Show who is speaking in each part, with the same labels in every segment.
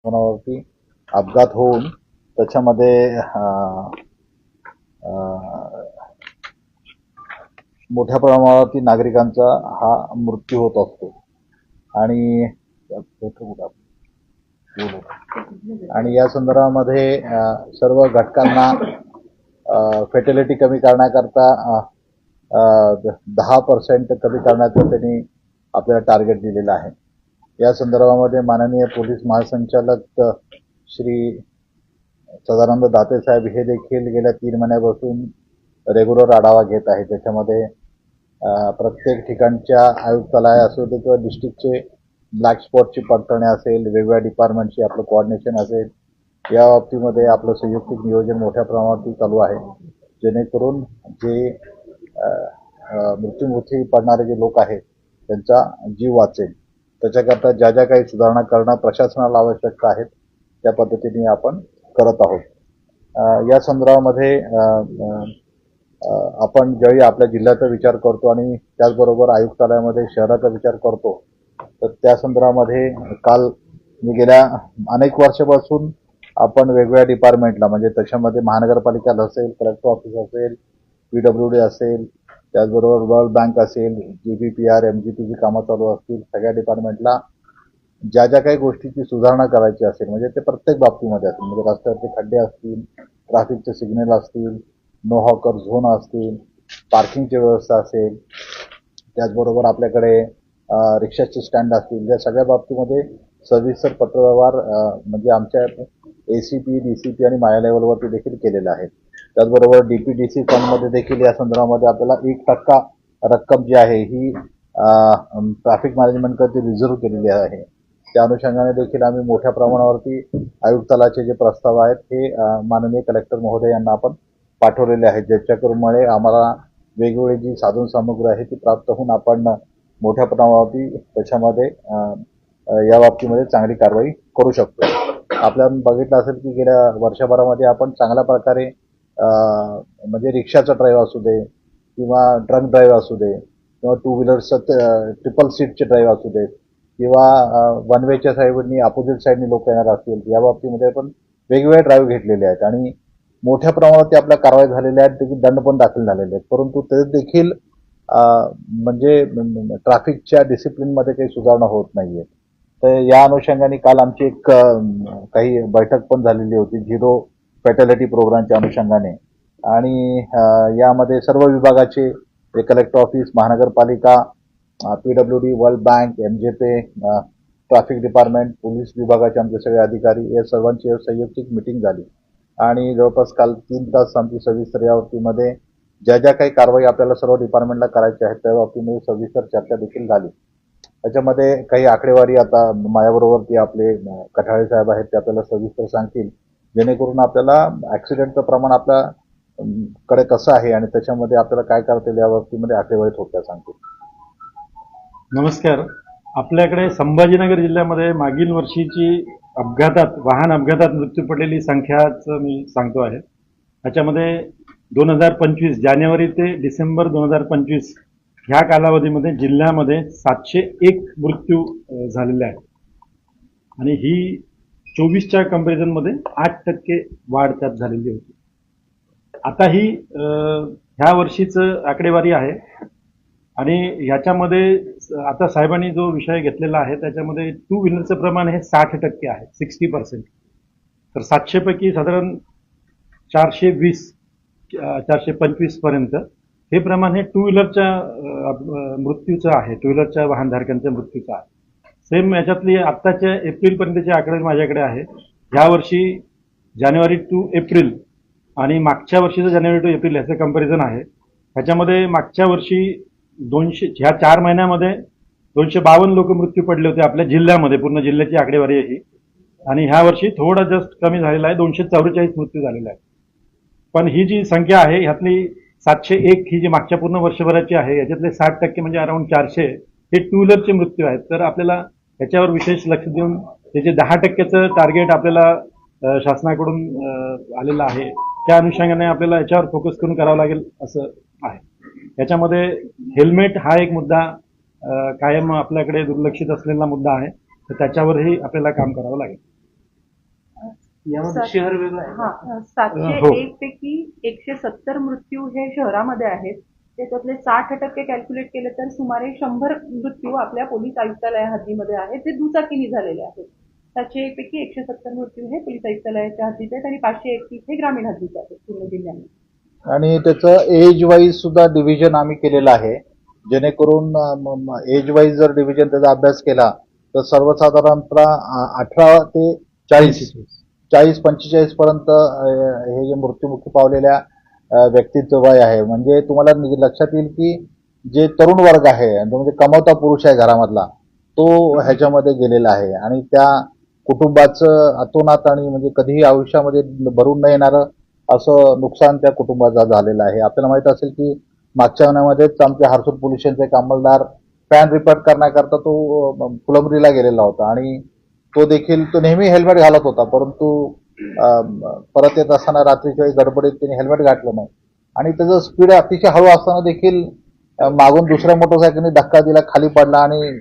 Speaker 1: कोणावरती अपघात होऊन त्याच्यामध्ये मोठ्या प्रमाणावरती नागरिकांचा हा मृत्यू होत असतो आणि या संदर्भामध्ये सर्व घटकांना फेटॅलिटी कमी करण्याकरता 10% कमी करण्याचं त्यांनी आपल्याला टार्गेट दिलेलं आहे. या संदर्भामध्ये माननीय पोलीस महासंचालक श्री सदानंद दाते साहेब हे देखील गेल्या 3 महिन्यापासून रेग्युलर आढावा घेत आहेत. त्याच्यामध्ये प्रत्येक ठिकाणच्या आयुक्तालय असो दे किंवा डिस्ट्रिक्टचे ब्लॅक स्पॉटची पडताळणी असेल, वेगवेगळ्या डिपार्टमेंटची आपलं कोऑर्डिनेशन असेल, या बाबतीमध्ये आपलं संयुक्त नियोजन मोठ्या प्रमाणात चालू आहे, जेणेकरून जे मृत्युमुखी पडणारे जे लोक आहेत त्यांचा जीव वाचेल. त्याच्याकरता ज्या ज्या काही सुधारणा करणं प्रशासनाला आवश्यक आहेत त्या पद्धतीने आपण करत आहोत. या संदर्भामध्ये आपण ज्यावेळी आपल्या जिल्ह्याचा विचार करतो आणि त्याचबरोबर आयुक्तालयामध्ये शहराचा विचार करतो, तर त्या संदर्भामध्ये काल गेल्या अनेक वर्षापासून आपण वेगवेगळ्या डिपार्टमेंटला म्हणजे त्याच्यामध्ये महानगरपालिका असेल, कलेक्टर ऑफिस असेल, PWD असेल, त्याचबरोबर वर्ल्ड बँक असेल, GBPR, MGPची कामं चालू असतील, सगळ्या डिपार्टमेंटला ज्या ज्या काही गोष्टीची सुधारणा करायची असेल म्हणजे ते प्रत्येक बाबतीमध्ये असेल, म्हणजे रस्त्यावरचे खड्डे असतील, ट्रॅफिकचे सिग्नल असतील, नो हॉकर झोन असतील, पार्किंगची व्यवस्था असेल, त्याचबरोबर आपल्याकडे रिक्षाचे स्टँड असतील, या सगळ्या बाबतीमध्ये सविस्तर पत्रव्यवहार म्हणजे आमच्या ACP, DCP आणि माया लेवलवरती देखील केलेला आहे. त्याचबरोबर DPDC फंडमध्ये देखील या संदर्भामध्ये आपल्याला 1% रक्कम जी आहे ही ट्रॅफिक मॅनेजमेंटकडे रिझर्व्ह केलेली आहे. त्या अनुषंगाने देखील आम्ही मोठ्या प्रमाणावरती आयुक्तालयाचे जे प्रस्ताव आहेत हे माननीय कलेक्टर महोदय यांना आपण पाठवलेले आहेत, ज्याच्यामुळे आम्हाला वेगवेगळी जी साधन सामुग्री आहे ती प्राप्त होऊन आपण मोठ्या प्रमाणावरती त्याच्यामध्ये या बाबतीमध्ये चांगली कारवाई करू शकतो. आपल्याला बघितलं असेल की गेल्या वर्षभरामध्ये आपण चांगल्या प्रकारे म्हणजे रिक्षाचा ड्राईव्ह असू दे किंवा ट्रक ड्राईव्ह असू दे किंवा 2 व्हीलरचं ट्रिपल सीटचे ड्राईव्ह असू दे किंवा वन वेच्या साईडनी अपोजिट साईडनी लोक येणार असतील, या बाबतीमध्ये पण वेगवेगळे ड्राईव्ह घेतलेले आहेत आणि मोठ्या प्रमाणात आपल्या कारवाई झालेल्या आहेत, त्याची दंड पण दाखल झालेले आहेत. परंतु ते देखील म्हणजे ट्रॅफिकच्या डिसिप्लिनमध्ये काही सुधारणा होत नाहीये. तर या अनुषंगाने काल आमची एक काही बैठक पण झालेली होती झिरो फॅटॅलिटी प्रोग्रामच्या अनुषंगाने आणि यामध्ये सर्व विभागाचे कलेक्टर ऑफिस, महानगरपालिका, PWD, world bank, MJP, traffic department, police विभागाचे आमचे सगळे अधिकारी या सर्वांची संयुक्त मीटिंग झाली आणि जवळपास काल 3 तास आमची सविस्तर या बाबतीमध्ये ज्या ज्या काही कारवाई आपल्याला सर्व डिपार्टमेंटला करायच्या आहेत त्या बाबतीमध्ये सविस्तर चर्चा देखील झाली. त्याच्यामध्ये काही आकडेवारी आता माझ्याबरोबर आपले कठाळे साहेब आहेत ते आपल्याला सविस्तर सांगतील, जेणेकरून आपल्याला ऍक्सिडेंटचं प्रमाण आपल्या कडे कसं आहे आणि त्याच्यामध्ये आपल्याला काय करता येईल या बाबतीमध्ये आकडेवारी थोडक्यात सांगतील.
Speaker 2: नमस्कार. आपल्याकडे संभाजीनगर जिल्ह्यामध्ये मागील वर्षीची वाहन अपघातात मृत्यू पडलेली संख्याच मी सांगतो आहे. त्याच्यामध्ये 2025 जानेवारी ते डिसेंबर 2025 ह्या कालावधीमध्ये जिल्ह्यामध्ये 701 मृत्यू झालेले आहेत आणि ही 24च्या कंपॅरिझनमध्ये 8% वाढ त्यात झालेली होती. आता ही ह्या वर्षीचं आकडेवारी आहे आणि ह्याच्यामध्ये आता साहेबांनी जो विषय घेतलेला आहे त्याच्यामध्ये 2 व्हीलरचं प्रमाण हे 60% आहे, 60%. तर 700 पैकी साधारण 420-425 पर्यंत हे प्रमाण हे 2 व्हीलरच्या मृत्यूचं आहे, 2 व्हीलरच्या वाहनधारकांच्या मृत्यूचं आहे. सेम याच्यातली आत्ताच्या एप्रिलपर्यंतचे आकडे माझ्याकडे आहे. ह्या वर्षी जानेवारी टू एप्रिल आणि मागच्या वर्षीचं जानेवारी टू एप्रिल ह्याचं कंपॅरिझन आहे. ह्याच्यामध्ये मागच्या वर्षी 200 ह्या 4 महिन्यामध्ये 252 लोक मृत्यू पडले होते आपल्या जिल्ह्यामध्ये, पूर्ण जिल्ह्याची आकडेवारी आहे ही. आणि ह्या वर्षी थोडा जस्ट कमी झालेला आहे, 244 मृत्यू झालेला आहे. पण ही जी संख्या आहे ह्यातली 701 ही जी मागच्या पूर्ण वर्षभराची आहे याच्यातले 60% म्हणजे अराउंड 400 हे 2 व्हीलरचे मृत्यू आहेत. तर आपल्याला याच्यावर विशेष लक्ष देऊन त्याचे 10%चं टार्गेट आपल्याला शासनाकडून आलेलं आहे. त्या अनुषंगाने आपल्याला याच्यावर फोकस करून करावं लागेल असं आहे. याच्यामध्ये हेल्मेट हा एक मुद्दा कायम आपल्याकडे दुर्लक्षित असलेला मुद्दा आहे, तर त्याच्यावरही आपल्याला काम करावं लागेल.
Speaker 3: यामध्ये शहर वेगळं आहे का?
Speaker 4: हा,
Speaker 2: हो.
Speaker 4: 701 पैकी 170 मृत्यू हे शहरामध्ये आहेत. त्याच्यातले 60% कॅल्क्युलेट केले तर सुमारे 100 मृत्यू आपल्या पोलीस आयुक्तालया हद्दीमध्ये आहेत, जे दुचाकीने झालेले आहेत. 701 पैकी 170 मृत्यू हे पोलीस आयुक्तालयाच्या हद्दीत आहेत आणि 531 हे ग्रामीण हद्दीत आहेत पूर्ण जिल्ह्यामध्ये.
Speaker 1: आणि त्याचं एज वाईज सुद्धा डिव्हिजन आम्ही केलेलं आहे, जेणेकरून एज वाईज जर डिव्हिजन त्याचा अभ्यास केला तर सर्वसाधारणतः 18 ते 40-45 पर्यंत हे जे मृत्युमुखी पावलेल्या व्यक्तीचं वय आहे. म्हणजे तुम्हाला लक्षात येईल की जे तरुण वर्ग आहे म्हणजे कमवता पुरुष आहे घरामधला, तो ह्याच्यामध्ये गेलेला आहे आणि त्या कुटुंबाचं अतोनात आणि म्हणजे कधीही आयुष्यामध्ये भरून न येणारं असं नुकसान त्या कुटुंबाचं झालेलं आहे. आपल्याला माहित असेल की मागच्या महिन्यामध्येच आमच्या हर्सूल पोलीस स्टेशनचे एक अंमलदार पॅन रिपेअर करण्याकरता तो फुलंब्रीला गेलेला होता आणि तो नेहमी हेल्मेट घालत होता, परंतु परत येत असताना रात्रीच्या वेळी गडबडीत त्याने हेल्मेट घातलं नाही आणि त्याचं स्पीड अतिशय हळू असताना देखील मागून दुसऱ्या मोटरसायकलने धक्का दिला, खाली पडला आणि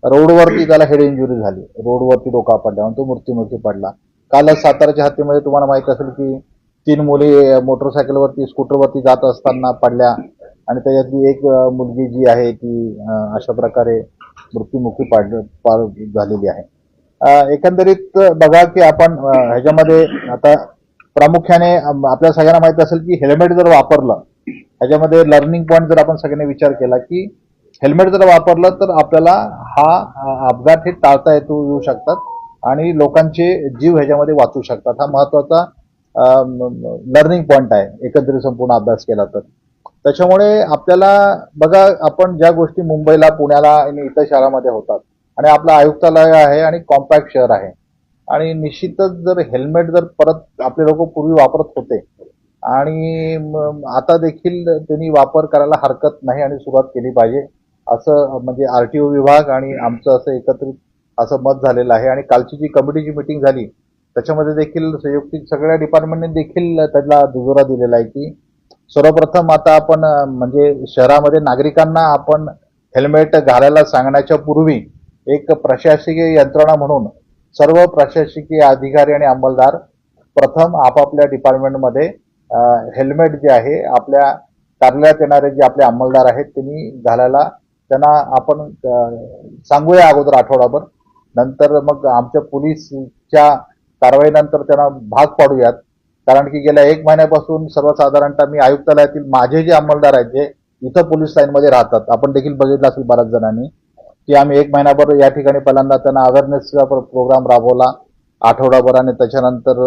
Speaker 1: रोडवरती त्याला हेड इंजुरी झाली. रोडवरती डोका पडला आणि तो मृत्युमुखी पडला. कालच साताऱ्याच्या हत्तीमध्ये तुम्हाला माहित असेल की 3 मुली मोटरसायकलवरती स्कूटरवरती जात असताना पडल्या आणि त्याच्यातली एक मुलगी जी आहे ती अशा प्रकारे मृत्युमुखी झालेली आहे. एकंदरीत बघा की आपण ह्याच्यामध्ये आता प्रामुख्याने आपल्या सगळ्यांना माहित असेल की हेल्मेट जर वापरलं, ह्याच्यामध्ये लर्निंग पॉईंट जर आपण सगळ्यांनी विचार केला की हेल्मेट जर वापरलं तर आपल्याला हा अपघात हे टाळता येऊ शकतात आणि लोकांचे जीव ह्याच्यामध्ये वाचू शकतात. हा महत्वाचा लर्निंग पॉईंट आहे एकंदरीत संपूर्ण अभ्यास केला तर. त्याच्यामुळे आपल्याला बघा, आपण ज्या गोष्टी मुंबईला, पुण्याला आणि इतर शहरामध्ये होतात आणि आपलं आयुक्तालय आहे आणि कॉम्पॅक्ट शहर आहे आणि निश्चितच जर हेल्मेट जर परत आपले लोक पूर्वी वापरत होते आणि आता देखील त्यांनी वापर करायला हरकत नाही आणि सुरुवात केली पाहिजे असं म्हणजे आरटीओ विभाग आणि आमचं असं एकत्रित असं मत झालेलं आहे. आणि कालची जी कमिटीची मिटिंग झाली त्याच्यामध्ये देखील संयुक्तिक सगळ्या डिपार्टमेंटने देखील त्याला दुजोरा दिलेला आहे की सर्वप्रथम आता आपण म्हणजे शहरामध्ये नागरिकांना आपण हेल्मेट घालायला सांगण्याच्या पूर्वी एक प्रशासकीय यंत्रणा म्हणून सर्व प्रशासकीय अधिकारी आणि अंमलदार प्रथम आपापल्या डिपार्टमेंटमध्ये हेल्मेट जे आहे आपल्या कार्यालयात येणारे जे आपले अंमलदार आहेत त्यांनी घालायला त्यांना आपण सांगूया अगोदर आठवडाभर. नंतर मग आमच्या पोलीसच्या कारवाईनंतर त्यांना भाग पाडूयात. कारण की गेल्या 1 महिन्यापासून सर्वसाधारणतः मी आयुक्तालयातील माझे जे अंमलदार आहेत जे इथं पोलीस लाईनमध्ये राहतात, आपण देखील बघितलं असेल बऱ्याच जणांनी की आम्ही 1 महिनाभर या ठिकाणी पहिल्यांदा त्यांना अवेअरनेसचा प्रोग्राम राबवला आठवडाभर आणि त्याच्यानंतर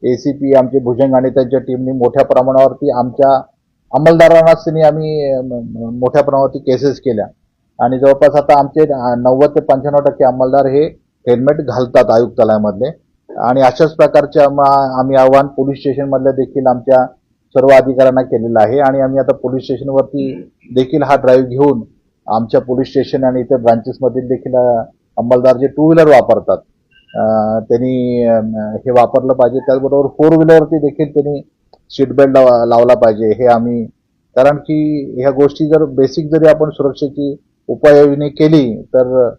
Speaker 1: एसीपी आमचे भुजंग आणि त्यांच्या टीमनी मोठ्या प्रमाणावरती आमच्या अंमलदारांनाच त्यांनी आम्ही मोठ्या प्रमाणावरती केसेस केल्या आणि जवळपास आता आमचे 90 ते 95% अंमलदार हे हेल्मेट घालतात आयुक्तालयामधले. आणि अशाच प्रकारचे आम्ही आव्हान पोलीस स्टेशन मधल्या देखील आमच्या सर्व अधिकाऱ्यांना केलेलं आहे आणि आम्ही आता पोलीस स्टेशनवरती देखील हा ड्राईव्ह घेऊन आमच्या पोलीस स्टेशन आणि इतर ब्रांचेस मधील देखील अंमलदार जे 2 व्हीलर वापरतात त्यांनी हे वापरलं पाहिजे. त्याचबरोबर 4 व्हीलरवरती देखील त्यांनी सीट बेल्ट लावला पाहिजे. हे आम्ही, कारण की ह्या गोष्टी जर बेसिक जरी आपण सुरक्षेची उपाययोजना केली तर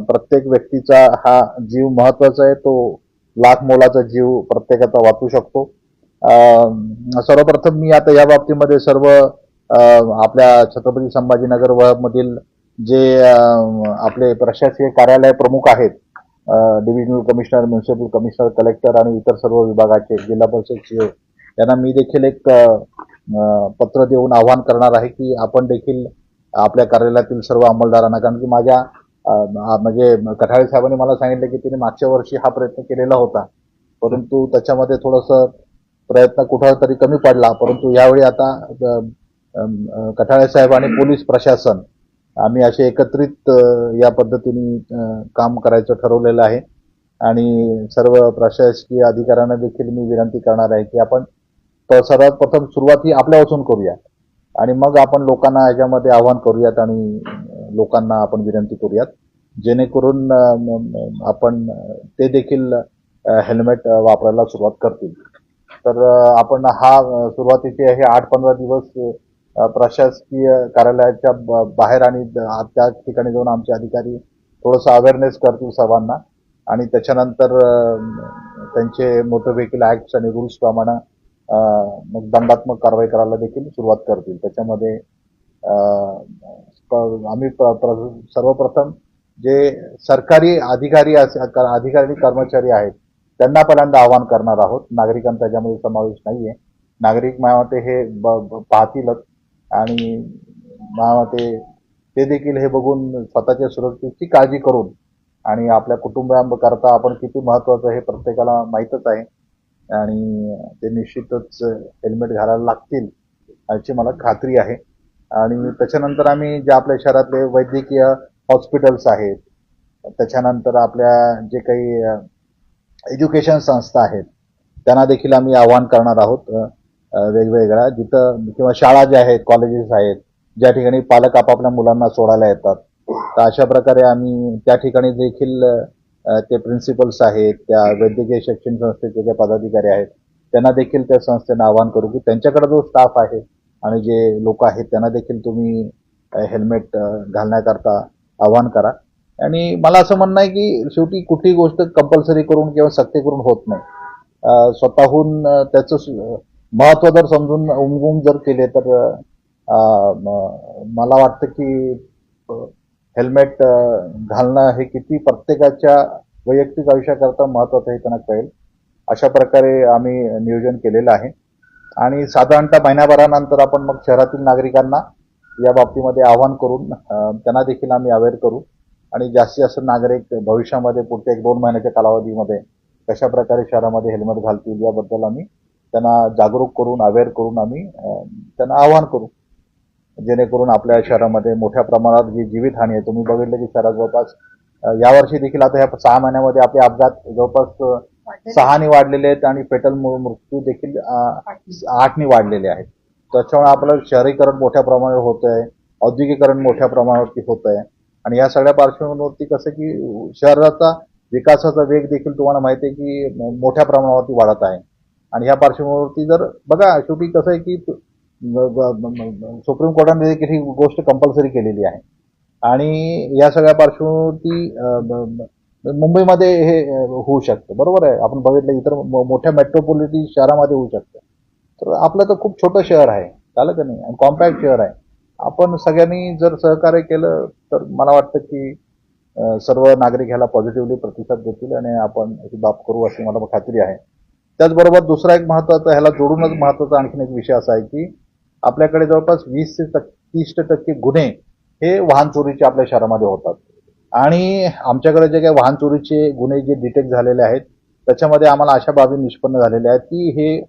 Speaker 1: प्रत्येक व्यक्तीचा हा जीव महत्वाचा आहे. तो लाख मोलाचा जीव प्रत्येकाचा वाचू शकतो. सर्वप्रथम मी आता या बाबतीमध्ये सर्व आपल्या छत्रपती संभाजीनगर मधील जे आपले प्रशासकीय कार्यालय प्रमुख आहेत, divisional commissioner, municipal commissioner, collector आणि इतर सर्व विभागाचे, जिल्हा परिषद सीओ यांना मी देखील एक पत्र देऊन आवाहन करणार आहे की आपण देखील आपल्या कार्यालयातील सर्व अंमलदारांना, कारण की माझ्या म्हणजे कठाळे साहेबांनी मला सांगितलं की तिने मागच्या वर्षी हा प्रयत्न केलेला होता, परंतु त्याच्यामध्ये थोडंसं प्रयत्न कुठं तरी कमी पडला. परंतु यावेळी आता कठाळे साहेब आणि पोलीस प्रशासन आम्ही असे एकत्रित या पद्धतीने काम करायचं ठरवलेलं आहे आणि सर्व प्रशासकीय अधिकाऱ्यांना देखील मी विनंती करणार आहे की आपण सर्वात प्रथम सुरुवात ही आपल्यापासून करूया आणि मग आपण लोकांना ह्याच्यामध्ये आवाहन करूयात आणि लोकांना आपण विनंती करूयात जेणेकरून आपण ते देखील हेल्मेट वापरायला सुरुवात करतील. तर आपण हा सुरुवातीचे हे 8-15 दिवस प्रशासकीय कार्यालयाच्या बाहेर आणि त्या ठिकाणी जाऊन आमचे अधिकारी थोडंसं अवेअरनेस करतील सर्वांना आणि त्याच्यानंतर त्यांचे मोटर व्हेकल ऍक्ट आणि रूल्स प्रमाणे मग दंडात्मक कारवाई करायला देखील सुरुवात करतील. त्याच्यामध्ये आम्ही सर्वप्रथम जे सरकारी अधिकारी कर्मचारी आहेत त्यांना पहिल्यांदा आवाहन करणार आहोत. नागरिकांचा त्याच्यामध्ये समावेश नाहीये. नागरिक मला वाटते हे पाहतीलच आणि मला वाटते ते देखील हे बघून स्वतःच्या सुरक्षेची काळजी करून आणि आपल्या कुटुंबाकरता आपण किती महत्वाचं हे प्रत्येकाला माहीतच आहे आणि ते निश्चितच हेल्मेट घालायला लागतील याची मला खात्री आहे. आणि त्याच्यानंतर आम्ही जे आपल्या शहरातले वैद्यकीय हॉस्पिटल्स आहेत, त्याच्यानंतर आपल्या जे काही एज्युकेशन संस्था आहेत त्यांना देखील आम्ही आवाहन करणार आहोत वेगवेगळ्या जिथं किंवा शाळा ज्या आहेत, कॉलेजेस आहेत, ज्या ठिकाणी पालक आपापल्या मुलांना सोडायला येतात, तर अशा प्रकारे आम्ही त्या ठिकाणी देखील ते प्रिन्सिपल्स आहेत, त्या वैद्यकीय शिक्षण संस्थेचे जे पदाधिकारी आहेत त्यांना देखील त्या संस्थेनं आवाहन करू की त्यांच्याकडे जो स्टाफ आहे आणि जे लोक आहेत त्यांना देखील तुम्ही हेल्मेट घालण्याकरता आवाहन करा. आणि मला असं म्हणणं आहे की शेवटी कुठली गोष्ट कंपल्सरी करून किंवा सक्ती करून होत नाही. स्वतःहून त्याचं महत्व जर समजून उमगून जर केले तर मला वाटतं की हेल्मेट घालणं हे किती प्रत्येकाच्या वैयक्तिक आयुष्याकरता महत्वाचं हे त्यांना कळेल. अशा प्रकारे आम्ही नियोजन केलेलं आहे आणि साधारणतः महिन्याभरानंतर आपण मग शहरातील नागरिकांना या बाबतीमध्ये आवाहन करून त्यांना देखील आम्ही अवेअर करू आणि जास्तीत जास्त नागरिक भविष्यामध्ये पुढच्या 1-2 महिन्याच्या कालावधीमध्ये कशा प्रकारे शहरामध्ये हेल्मेट घालतील याबद्दल आम्ही त्यांना जागरूक करून अवेअर करून आम्ही त्यांना आवाहन करू, जेणेकरून आपल्या शहरामध्ये मोठ्या प्रमाणात जी जीवितहानी आहे, तुम्ही बघितलं की शहरात जवळपास यावर्षी देखील आता ह्या 6 महिन्यामध्ये आपले अपघात जवळपास 6 वाढलेले आहेत आणि फेटल मृत्यू देखील 8 वाढलेले आहेत. त्याच्यामुळे आपलं शहरीकरण मोठ्या प्रमाणावर होत आहे, औद्योगिकरण मोठ्या प्रमाणावरती होत आहे आणि या सगळ्या पार्श्वभूमीवरती कसं की शहराचा विकासाचा वेग देखील तुम्हाला माहिती आहे की मोठ्या प्रमाणावरती वाढत आहे. आणि ह्या पार्श्वभूमीवरती जर बघा शेवटी कसं आहे की सुप्रीम कोर्टाने देखील ही गोष्ट कंपल्सरी केलेली आहे आणि या सगळ्या पार्श्वभूमीवरती मुंबईमध्ये हे होऊ शकतं, बरोबर आहे. आपण बघितलं इतर मोठ्या मेट्रोपॉलिटन शहरामध्ये होऊ शकतं. तर आपलं तर खूप छोटं शहर आहे, झालं का नाही, आणि कॉम्पॅक्ट शहर आहे. आपण सगळ्यांनी जर सहकार्य केलं तर मला वाटतं की सर्व नागरिक ह्याला पॉझिटिव्हली प्रतिसाद देतील आणि आपण ही बाब करू अशी मला खात्री आहे. त्याचबरोबर दुसरा एक महत्वाचा ह्याला जोडूनच महत्वाचा आणखीन एक विषय असा आहे की आपल्याकडे जवळपास 20 ते 30% गुन्हे हे वाहन चोरीचे आपल्या शहरामध्ये होतात आणि आमच्याकडे जे काही वाहन चोरीचे गुन्हे जे डिटेक्ट झालेले आहेत त्याच्यामध्ये आम्हाला अशा बाबी निष्पन्न झालेल्या आहेत की हे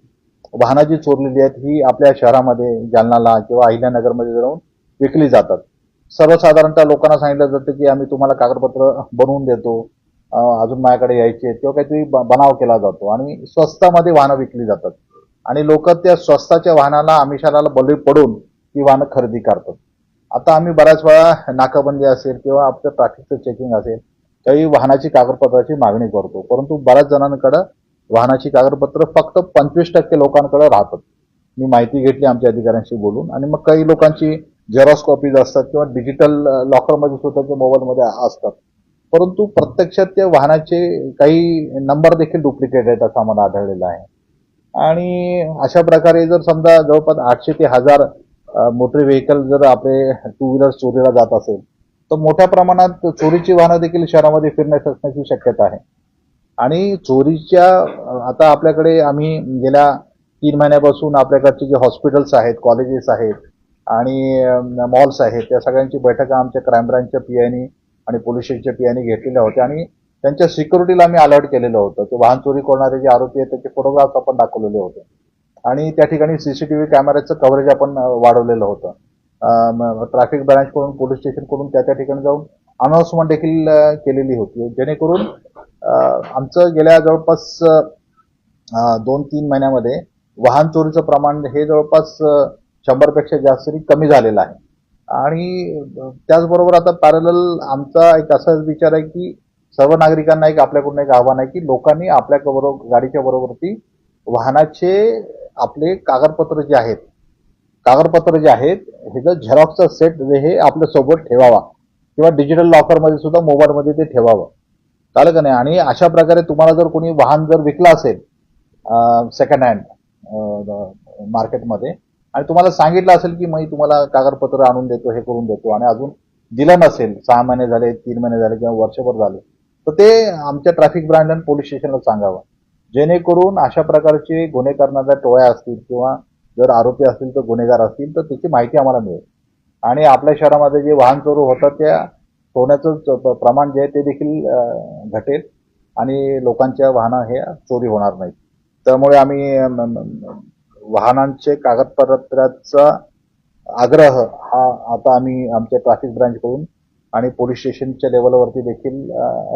Speaker 1: वाहनं जी चोरलेली आहेत ही आपल्या शहरामध्ये जालनाला किंवा अहिल्यानगरमध्ये जाऊन विकली जातात. सर्वसाधारणतः लोकांना सांगितलं जातं की आम्ही तुम्हाला कागदपत्र बनवून देतो, अजून माझ्याकडे यायचे किंवा काहीतरी बनाव केला जातो आणि स्वस्तामध्ये वाहनं विकली जातात आणि लोक त्या स्वस्ताच्या वाहनाला आमिषाला बळी पडून ती वाहनं खरेदी करतात. आता आम्ही बऱ्याच वेळा नाकाबंदी असेल किंवा आपलं ट्रॅफिकचं चेकिंग असेल काही वाहनाची कागदपत्राची मागणी करतो, परंतु बऱ्याच जणांकडे वाहनाची कागदपत्र फक्त 25% लोकांकडे राहतात. मी माहिती घेतली आमच्या अधिकाऱ्यांशी बोलून आणि मग काही लोकांची झेरॉक्स कॉपीज असतात किंवा डिजिटल लॉकरमध्ये स्वतःच्या मोबाईलमध्ये असतात, परंतु प्रत्यक्षात त्या वाहनाचे काही नंबर देखील डुप्लिकेट आहेत असं आम्हाला आढळलेलं आहे. आणि अशा प्रकारे जर समजा जवळपास 800 ते 1000 मोटर व्हेकल जर आपले 2 व्हीलर चोरीला जात असेल तर मोठ्या प्रमाणात चोरीची वाहनं देखील शहरामध्ये फिरण्यास असण्याची शक्यता आहे. आणि चोरीच्या आता आपल्याकडे आम्ही गेल्या 3 महिन्यापासून आपल्याकडचे जे हॉस्पिटल्स आहेत, कॉलेजेस आहेत आणि मॉल्स आहेत त्या सगळ्यांची बैठका आमच्या क्राईम ब्रांचच्या पीआयनी आणि पोलीस स्टेशनच्या पीआयनी घेतलेल्या होत्या आणि त्यांच्या सिक्युरिटीला आम्ही अलर्ट केलेलं होतं. ते वाहन चोरी करणारे जे आरोपी आहेत त्याचे फोटोग्राफ्स आपण दाखवलेले होते आणि त्या ठिकाणी सीसीटीव्ही कॅमेऱ्याचं कव्हरेज आपण वाढवलेलं होतं. ट्रॅफिक ब्रांचकडून पोलीस स्टेशनकडून त्या ठिकाणी जाऊन अनाउन्समेंट देखील केलेली होती, जेणेकरून आमचं गेल्या जवळपास 2-3 महिन्यामध्ये वाहन चोरीचं प्रमाण हे जवळपास 100पेक्षा जास्त कमी झालेलं आहे. आणि त्याचबरोबर आता पॅरलल आमचा एक असा विचार आहे की सर्व नागरिकांना एक आपल्याकडून एक आव्हान आहे की लोकांनी आपल्या गाडीच्या बरोबरती वाहनाचे आपले कागदपत्र जे आहेत हे जर झेरॉक्सचा सेट हे आपल्या सोबत ठेवावा किंवा डिजिटल लॉकरमध्ये सुद्धा मोबाईलमध्ये ते ठेवावं. चालेल का नाही. आणि अशा प्रकारे तुम्हाला जर कोणी वाहन जर विकलं असेल सेकंड हँड मार्केटमध्ये आणि तुम्हाला सांगितलं असेल की मी तुम्हाला कागदपत्र आणून देतो, हे करून देतो आणि अजून दिलं नसेल, 6 महिने झाले, 3 महिने झाले किंवा वर्षभर झाले, तर ते आमच्या ट्रॅफिक ब्रांच आणि पोलीस स्टेशनला सांगावं, जेणेकरून अशा प्रकारचे गुन्हे करणाऱ्या टोळ्या असतील किंवा जर आरोपी असतील तर गुन्हेगार असतील तर त्याची माहिती आम्हाला मिळेल आणि आपल्या शहरामध्ये जे वाहन चोरी होतात त्या होण्याचं प्रमाण जे आहे ते देखील घटेल आणि लोकांच्या वाहनं हे चोरी होणार नाहीत. त्यामुळे आम्ही वाहनांचे कागदपत्राचा आग्रह हा आता आम्ही आमच्या ट्रॅफिक ब्रांचकडून आणि पोलीस स्टेशनच्या लेवलवरती देखील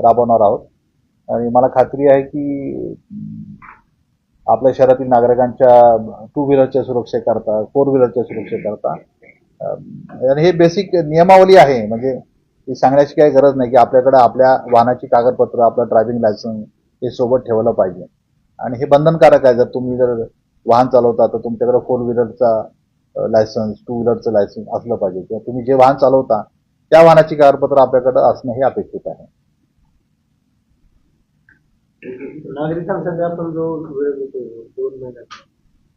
Speaker 1: राबवणार आहोत. आणि मला खात्री आहे की आपल्या शहरातील नागरिकांच्या 2 व्हीलरच्या सुरक्षेकरता, 4 व्हीलरच्या सुरक्षेकरता आणि हे बेसिक नियमावली आहे. म्हणजे हे सांगण्याची काही गरज नाही की आपल्याकडे आपल्या वाहनाची कागदपत्र, आपलं ड्रायव्हिंग लायसन्स हे सोबत ठेवलं पाहिजे आणि हे बंधनकारक आहे. जर तुम्ही जर वाहन चालवता तर तुमच्याकडे 4 व्हीलरचा लायसन्स, 2 व्हीलरचं लायसन्स असलं पाहिजे किंवा तुम्ही जे वाहन चालवता त्या वाहनाची कागदपत्र आपल्याकडे असणं हे अपेक्षित आहे.
Speaker 3: नागरिकांसाठी आपण जो वेळ देतो 2 महिन्यात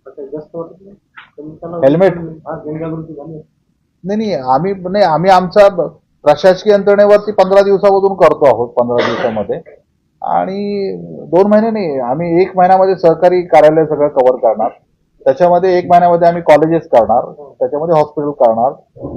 Speaker 3: आता जास्त वाटत नाही.
Speaker 1: हेल्मेट
Speaker 3: जनजागृती झाली
Speaker 1: नाही आम्ही आमचा प्रशासकीय यंत्रणेवरती 15 दिवसामधून करतो आहोत, 15 दिवसामध्ये. आणि 2 महिने नाही, आम्ही 1 महिन्यामध्ये सहकारी कार्यालय सगळं कव्हर करणार. त्याच्यामध्ये 1 महिन्यामध्ये आम्ही कॉलेजेस करणार, त्याच्यामध्ये हॉस्पिटल करणार,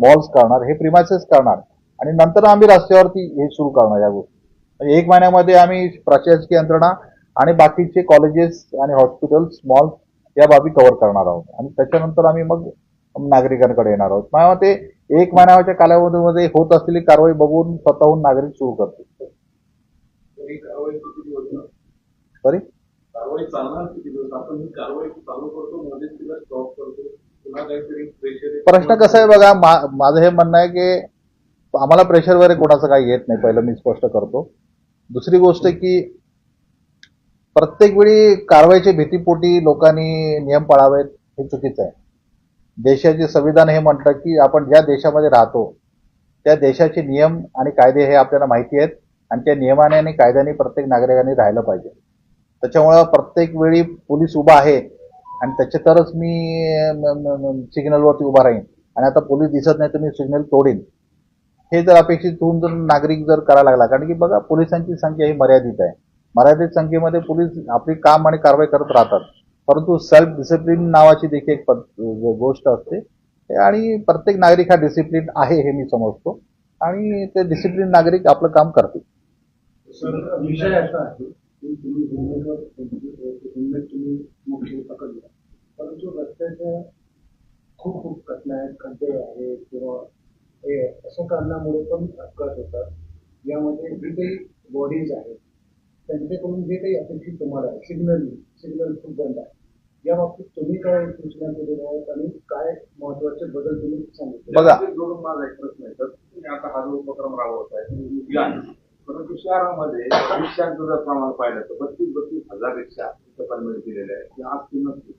Speaker 1: मॉल्स करणार, हे प्रिमायसेस करणार आणि नंतर आम्ही रस्त्यावरती हे सुरू करणार या गोष्टी. 1 महिन्यामध्ये आम्ही प्रशासकीय यंत्रणा आणि बाकीचे कॉलेजेस आणि हॉस्पिटल्स, मॉल्स या बाबी कव्हर करणार आहोत आणि त्याच्यानंतर आम्ही मग नागरिकांकडे येणार आहोत. मला वाटते 1 महिन्याच्या कालावधीमध्ये होत असलेली कारवाई बघून स्वतःहून नागरिक सुरू करतील. सॉरी
Speaker 5: कारवाई चालणार किती दिवस? आपण ही कारवाई चालू करतो, मध्येच तिला स्टॉप करतो, पुन्हा काहीतरी प्रेशर.
Speaker 1: प्रश्न कसा आहे बघा, माझं हे म्हणणं आहे की आम्हाला प्रेशर वगैरे कोणाचं काही येत नाही, पहिलं मी स्पष्ट करतो. दुसरी गोष्ट की प्रत्येक वेळी कारवाईच्या भीतीपोटी लोकांनी नियम पाळावेत हे चुकीचं आहे. देशाचे संविधान हे म्हणतं की आपण ज्या देशामध्ये राहतो त्या देशाचे नियम आणि कायदे हे आपल्याला माहिती आहेत आणि त्या नियमाने आणि कायद्याने प्रत्येक नागरिकांनी राहिलं पाहिजे. त्याच्यामुळं प्रत्येक वेळी पोलीस उभा आहे आणि त्याच्यातच मी सिग्नलवरती उभा राहीन आणि आता पोलीस दिसत नाही तर मी सिग्नल तोडीन, हे जर अपेक्षित होऊन जर नागरिक जर करायला लागला. कारण की बघा, पोलिसांची संख्या ही मर्यादित आहे. मर्यादित संख्येमध्ये पोलीस आपली काम आणि कारवाई करत राहतात, परंतु सेल्फ डिसिप्लिन नावाची देखील एक गोष्ट असते आणि प्रत्येक नागरिक हा डिसिप्लिन आहे हे मी समजतो आणि ते डिसिप्लिन नागरिक आपलं काम करतील.
Speaker 3: सर, विषय असा आहे की तुम्ही मोठी पकडला, परंतु रस्त्याच्या खूप घटना आहेत, खड्डे आहेत किंवा हे अशा कारणामुळे पण अपघात होतात. यामध्ये जे काही बॉडीज आहेत त्यांच्याकडून जे काही अपेक्षित तुम्हाला सिग्नल खूप बंद आहे, या बाबतीत तुम्ही काय सूचना केलेल्या आहेत आणि काय महत्वाचे बदल तुम्ही सांगितले?
Speaker 1: बघा,
Speaker 5: जोडून माझा एक प्रश्न आहे. तर तुम्ही आता हा जो उपक्रम राबवत आहे, परंतु शहरामध्ये रिक्षांचं जर प्रमाण पाहिलं तर 32,000 रिक्षा परमिट केलेल्या आहेत की आज ती नसते.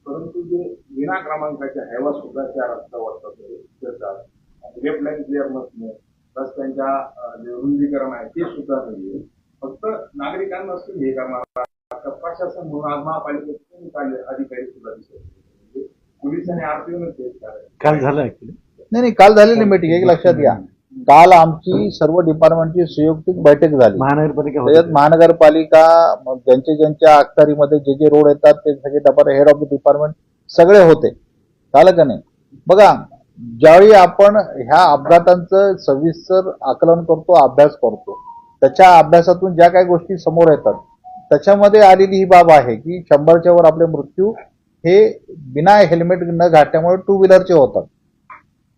Speaker 5: परंतु जे विना क्रमांकाच्या हैवा सुद्धा त्या रस्त्यावर फिरतात. लेफ्ट लाईन क्लिअर नसणे, रस्त्यांच्या जे रुंदीकरण आहे ते सुद्धा नाहीये. फक्त नागरिकांना हे करणार प्रशासन म्हणून आज महापालिकेचे अधिकारी सुद्धा दिसत, पोलीस आणि आरटीओ
Speaker 2: काल झालं ऍक्च्युली.
Speaker 1: नाही, काल झालेली मीटिंग एक लक्षात घ्या. काल आमची सर्व डिपार्टमेंटची संयुक्त बैठक झाली.
Speaker 2: महानगरपालिका
Speaker 1: त्याच्यात महानगरपालिका ज्यांच्या अखत्यारीमध्ये जे रोड येतात ते सगळे हेड ऑफ द डिपार्टमेंट सगळे होते. झालं का नाही? बघा, ज्यावेळी आपण ह्या अपघातांचं सविस्तर आकलन करतो, अभ्यास करतो, त्याच्या अभ्यासातून ज्या काही गोष्टी समोर येतात त्याच्यामध्ये आलेली ही बाब आहे की 100च्या वर आपले मृत्यू हे बिना हेल्मेट न घातल्यामुळे 2 व्हीलरचे होतात.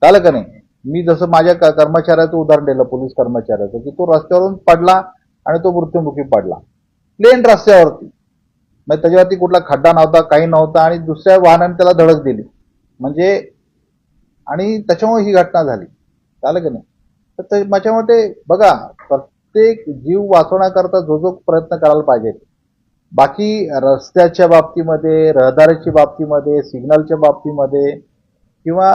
Speaker 1: झालं का नाही? मी जसं माझ्या कर्मचाऱ्याचं उदाहरण दिलं, पोलीस कर्मचाऱ्याचं, की तो रस्त्यावरून पडला आणि तो मृत्युमुखी पडला प्लेन रस्त्यावरती. मग त्याच्यावरती कुठला खड्डा नव्हता, काही नव्हता आणि दुसऱ्या वाहनाने त्याला धडक दिली म्हणजे, आणि त्याच्यामुळे ही घटना झाली. झालं का नाही? तर माझ्यामध्ये बघा, प्रत्येक जीव वाचवण्याकरता जो प्रयत्न करायला पाहिजे. बाकी रस्त्याच्या बाबतीमध्ये, रहदारीच्या बाबतीमध्ये, सिग्नलच्या बाबतीमध्ये किंवा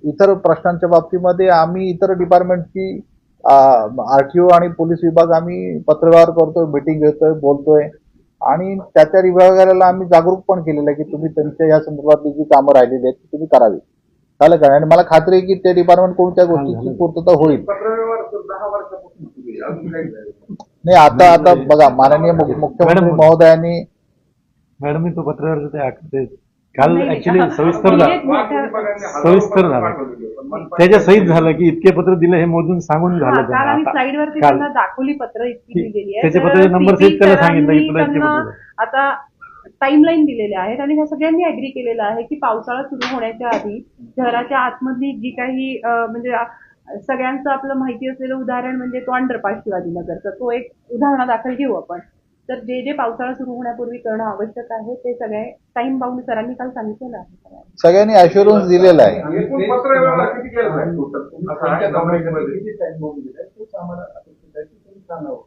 Speaker 1: इतर प्रश्नांच्या बाबतीमध्ये आम्ही इतर डिपार्टमेंटची आरटीओ आणि पोलीस विभाग आम्ही पत्रव्यवहार करतोय, मिटिंग घेतोय, बोलतोय आणि त्या विभागाला आम्ही जागरूक पण केलेलं आहे की तुम्ही त्यांच्या या संदर्भातली जी कामं राहिलेली आहेत ती तुम्ही करावी. झालं का? आणि मला खात्री आहे की ते डिपार्टमेंट कोणत्या गोष्टीची पूर्तता होईल.
Speaker 5: पत्रव्यवहार 10 वर्षापासून सुरू आहे. अजून काही झालं नाही.
Speaker 1: नाही, आता बघा माननीय मुख्यमंत्री महोदयांनी
Speaker 2: मॅडम मी तो पत्रव्यवहार ते काल
Speaker 4: नाही,
Speaker 2: ऍक्च्युली
Speaker 4: हा,
Speaker 2: सविस्तर
Speaker 4: म्हणजे
Speaker 2: झालं,
Speaker 4: मोठ्या-
Speaker 2: सविस्तर झालं. त्याच्या सहीत झालं की इतके पत्र दिलं हे मोजून सांगून
Speaker 4: हा,
Speaker 2: झालं
Speaker 4: काल आम्ही
Speaker 2: त्यांना.
Speaker 4: स्लाईडवरती
Speaker 2: काल.
Speaker 4: त्यांना दाखवली पत्र इतकी
Speaker 2: ती-
Speaker 4: दिलेली आहे.
Speaker 2: त्याचे
Speaker 4: तर
Speaker 2: पत्राचे नंबर
Speaker 4: CP
Speaker 2: सहित त्याला सांगितलं की
Speaker 4: सरांनी
Speaker 2: तुला इतके
Speaker 4: त्यांना
Speaker 2: पत्र.
Speaker 4: आता टाइमलाईन दिलेल्या आहेत आणि ह्या सगळ्यांनी अग्री केलेलं आहे की पावसाळा सुरू होण्याच्या आधी शहराच्या आतमधली जी काही म्हणजे सगळ्यांचं आपलं माहिती असलेलं उदाहरण म्हणजे तो अंडरपास शिवाजीनगरचा, तो एक उदाहरणादाखल घेऊ आपण. तर जे जे पावसाळा सुरू होण्यापूर्वी करणं आवश्यक आहे ते सगळे टाइम बाउंड सरांनी काल सांगितलेलं आहे.
Speaker 1: सगळ्यांनी अश्युरन्स दिलेला आहे.
Speaker 5: एकूण पत्रव्यवहार किती केला आहे टोटल? असं आहे कंपनीमध्ये.
Speaker 3: किती टाइम बॉम्ब दिलाय तोच आम्हाला अपेक्षित आहे की तुम्ही सांगावं.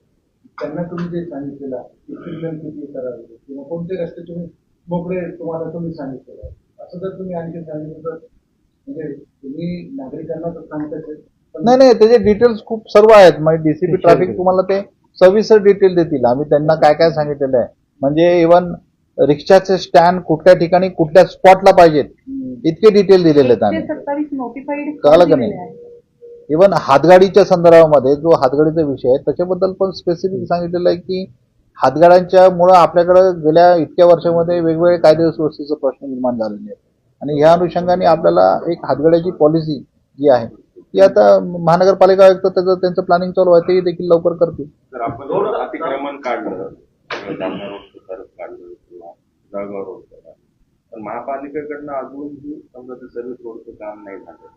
Speaker 3: त्यांना तुम्ही जे सांगितलेलं आहे की सिग्नल किती करावे किंवा कोणते रस्ते तुम्ही मोकळे तुम्हाला तुम्ही सांगितलेलं आहे, असं जर तुम्ही आणखी सांगितलं तर म्हणजे तुम्ही नागरिकांना तर सांगताच आहे.
Speaker 1: नाही त्याचे डिटेल्स खूप सर्व आहेत. म्हणजे डीसीपी ट्रॅफिक तुम्हाला ते सविस्तर डिटेल देतील. आम्ही त्यांना काय काय सांगितलेलं आहे, म्हणजे इव्हन रिक्षाचे स्टँड कुठल्या ठिकाणी कुठल्या स्पॉटला पाहिजेत इतके डिटेल दिलेले आहेत आम्ही.
Speaker 4: 127 नोटिफाईड
Speaker 1: कळलं का नाही? इव्हन हातगाडीच्या संदर्भामध्ये जो हातगाडीचा विषय आहे त्याच्याबद्दल पण स्पेसिफिक सांगितलेलं आहे की हातगाड्यांच्या मुळे आपल्याकडे गेल्या इतक्या वर्षामध्ये वेगवेगळे कायदे सुव्यवस्थेचे प्रश्न निर्माण झालेले आहेत आणि ह्या अनुषंगाने आपल्याला एक हातगाड्याची पॉलिसी जी आहे ती आता महानगरपालिका आयुक्त त्यांचं प्लॅनिंग चालू आहे, ते देखील लवकर करतील.
Speaker 6: जर आपण अतिक्रमण काढलं, जालना रोडचं तरच काढलं किंवा जळगाव रोडचं काढलं, पण महापालिकेकडनं अजूनही समजा ते सर्व्हिस रोडचं काम नाही झालं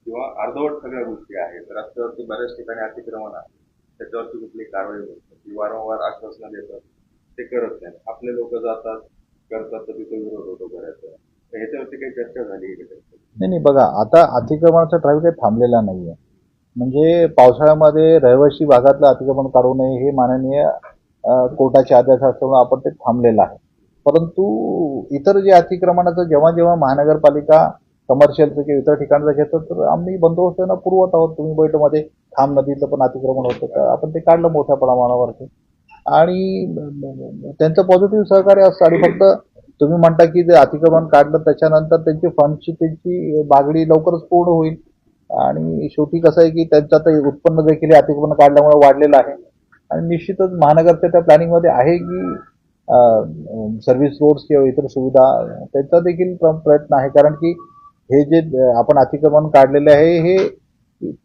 Speaker 6: किंवा अर्धवट सगळ्या गोष्टी आहेत, रस्त्यावरती बऱ्याच ठिकाणी अतिक्रमण आहे, त्याच्यावरती कुठली कारवाई होत नाही, वारंवार आश्वासनं देतात, ते करत नाही. आपले लोक जातात करतात तर तिथे विरोध होतो बऱ्याच. ह्याच्यावरती काही चर्चा झाली आहे?
Speaker 1: नाही बघा, आता अतिक्रमणाचा ट्रॅफिक काही थांबलेला नाहीये. म्हणजे पावसाळ्यामध्ये रहिवासी भागातलं अतिक्रमण काढू नये हे माननीय कोर्टाचे आदेश असल्यामुळे आपण ते थांबलेलं आहे. परंतु इतर जे अतिक्रमणाचं जेव्हा जेव्हा महानगरपालिका कमर्शियलचं किंवा इतर ठिकाणचं घेतं तर आम्ही बंदोबस्तांना पुरवत आहोत. तुम्ही बैठमध्ये खाम नदीचं पण अतिक्रमण होतं तर आपण ते काढलं मोठ्या प्रमाणावरती आणि त्यांचं पॉझिटिव्ह सहकार्य असतं. आणि फक्त तुम्ही म्हणता की जे अतिक्रमण काढलं त्याच्यानंतर त्यांची फंडची त्यांची मागणी लवकरच पूर्ण होईल आणि शेवटी कसं आहे की त्यांचं आता उत्पन्न देखील अतिक्रमण काढल्यामुळे वाढलेलं आहे आणि निश्चितच महानगरच्या त्या प्लॅनिंगमध्ये आहे की सर्व्हिस रोड्स किंवा इतर सुविधा त्यांचा देखील प्रयत्न आहे. कारण की हे जे आपण अतिक्रमण काढलेले आहे हे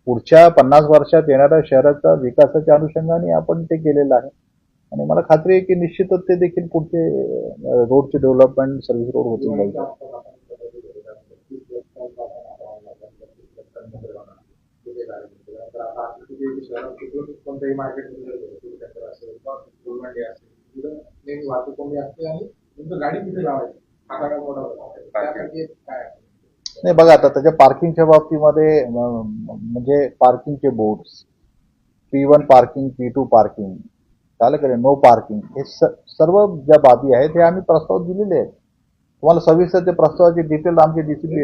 Speaker 1: पुढच्या 50 वर्षात येणाऱ्या शहराच्या विकासाच्या अनुषंगाने आपण ते केलेलं आहे आणि मला खात्री आहे की निश्चितच ते देखील पुढचे रोडचे डेव्हलपमेंट सर्व्हिस रोड होतील.
Speaker 3: कोणत्याही मार्केट असेल वाहतूक कमी असते आणि तुमचं गाडी तिथे लावायची आता मोठा काय
Speaker 1: नाही बघा, आता त्याच्या पार्किंगच्या बाबतीमध्ये म्हणजे पार्किंगचे boards P1 parking, P2 parking, झालं का नो पार्किंग, हे सर्व ज्या बाबी आहेत हे आम्ही प्रस्ताव दिलेले आहेत. तुम्हाला सविस्तर ते प्रस्तावाची डिटेल आमचे डीसीपी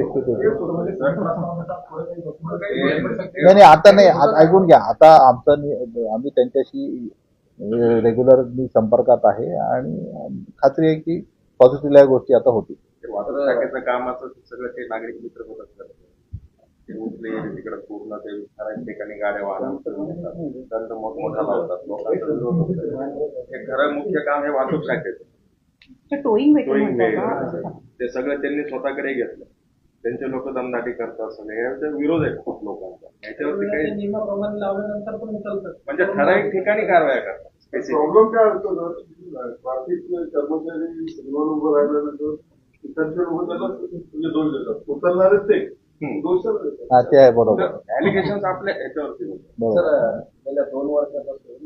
Speaker 1: नाही आता नाही, ऐकून घ्या. आता आम्ही त्यांच्याशी रेग्युलरली संपर्कात आहे आणि खात्री आहे की पॉझिटिव्ह या गोष्टी आता होतील.
Speaker 6: वाहतूक शाखेचं कामाचं सगळं ते नागरिक मित्र होत असतात. ते उठले तिकडे पूर्ण ते ठराविक ठिकाणी गाड्या वाहनांचं मोठमोठा लावतात, लोकांचा विरोध होतो. हे खरं मुख्य काम हे वाहतूक शाखेचं
Speaker 4: टोईंग
Speaker 6: ते सगळं त्यांनी स्वतःकडे घेतलं. त्यांचे लोक दमदाटी करतात, सगळे याचा विरोध आहे खूप लोकांचा. याच्यावरती काही
Speaker 3: नियमाप्रमाणे लावल्यानंतर पण चालतात
Speaker 6: म्हणजे ठराविक ठिकाणी कारवाया करतात.
Speaker 5: प्रॉब्लेम काय असतो ट्रॅफिक कर्मचारी सिग्नल उभं राहिल्यानंतर त्यांच्या लोक त्याला म्हणजे दोष देतात, उचलणारेच ते दोष
Speaker 1: ते आहे बरोबर.
Speaker 6: ऍलिगेशन आपल्या ह्याच्यावरती होतं.
Speaker 3: सर गेल्या 2 वर्षापासून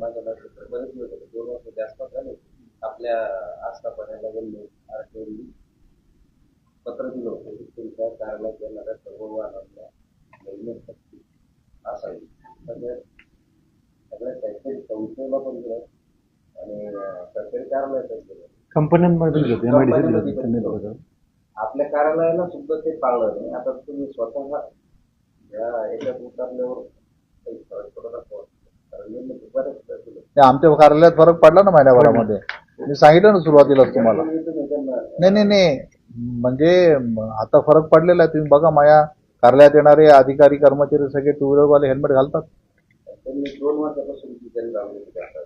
Speaker 3: माझ्या लक्षात बरेच वेळ 2 वर्ष जास्त झाले आपल्या आस्थापनेला गेलो आरटीओनी पत्र दिलं होतं की तुमच्या कार्यालयात येणाऱ्या सर्व वाहनांना हेल्मेट असावी. सगळ्या सरकारी संस्थेला पण दिलं आणि सरकारी कार्यालयात दिलं,
Speaker 2: कंपन्यांमध्ये
Speaker 3: आपल्या कार्यालयाला सुद्धा ते पाळलं नाही. आता तुम्ही स्वतः या याच्यात उतरल्यावर
Speaker 1: ते आमच्या कार्यालयात फरक पडला ना महिन्याभरामध्ये. मी सांगितलं ना सुरुवातीलाच तुम्हाला. नाही म्हणजे आता फरक पडलेला आहे. तुम्ही बघा माझ्या कार्यालयात येणारे अधिकारी कर्मचारी सगळे टू व्हीलरवाले हेल्मेट घालतात.
Speaker 5: 2 वर्षापासून त्यांनी लावलेली आहे.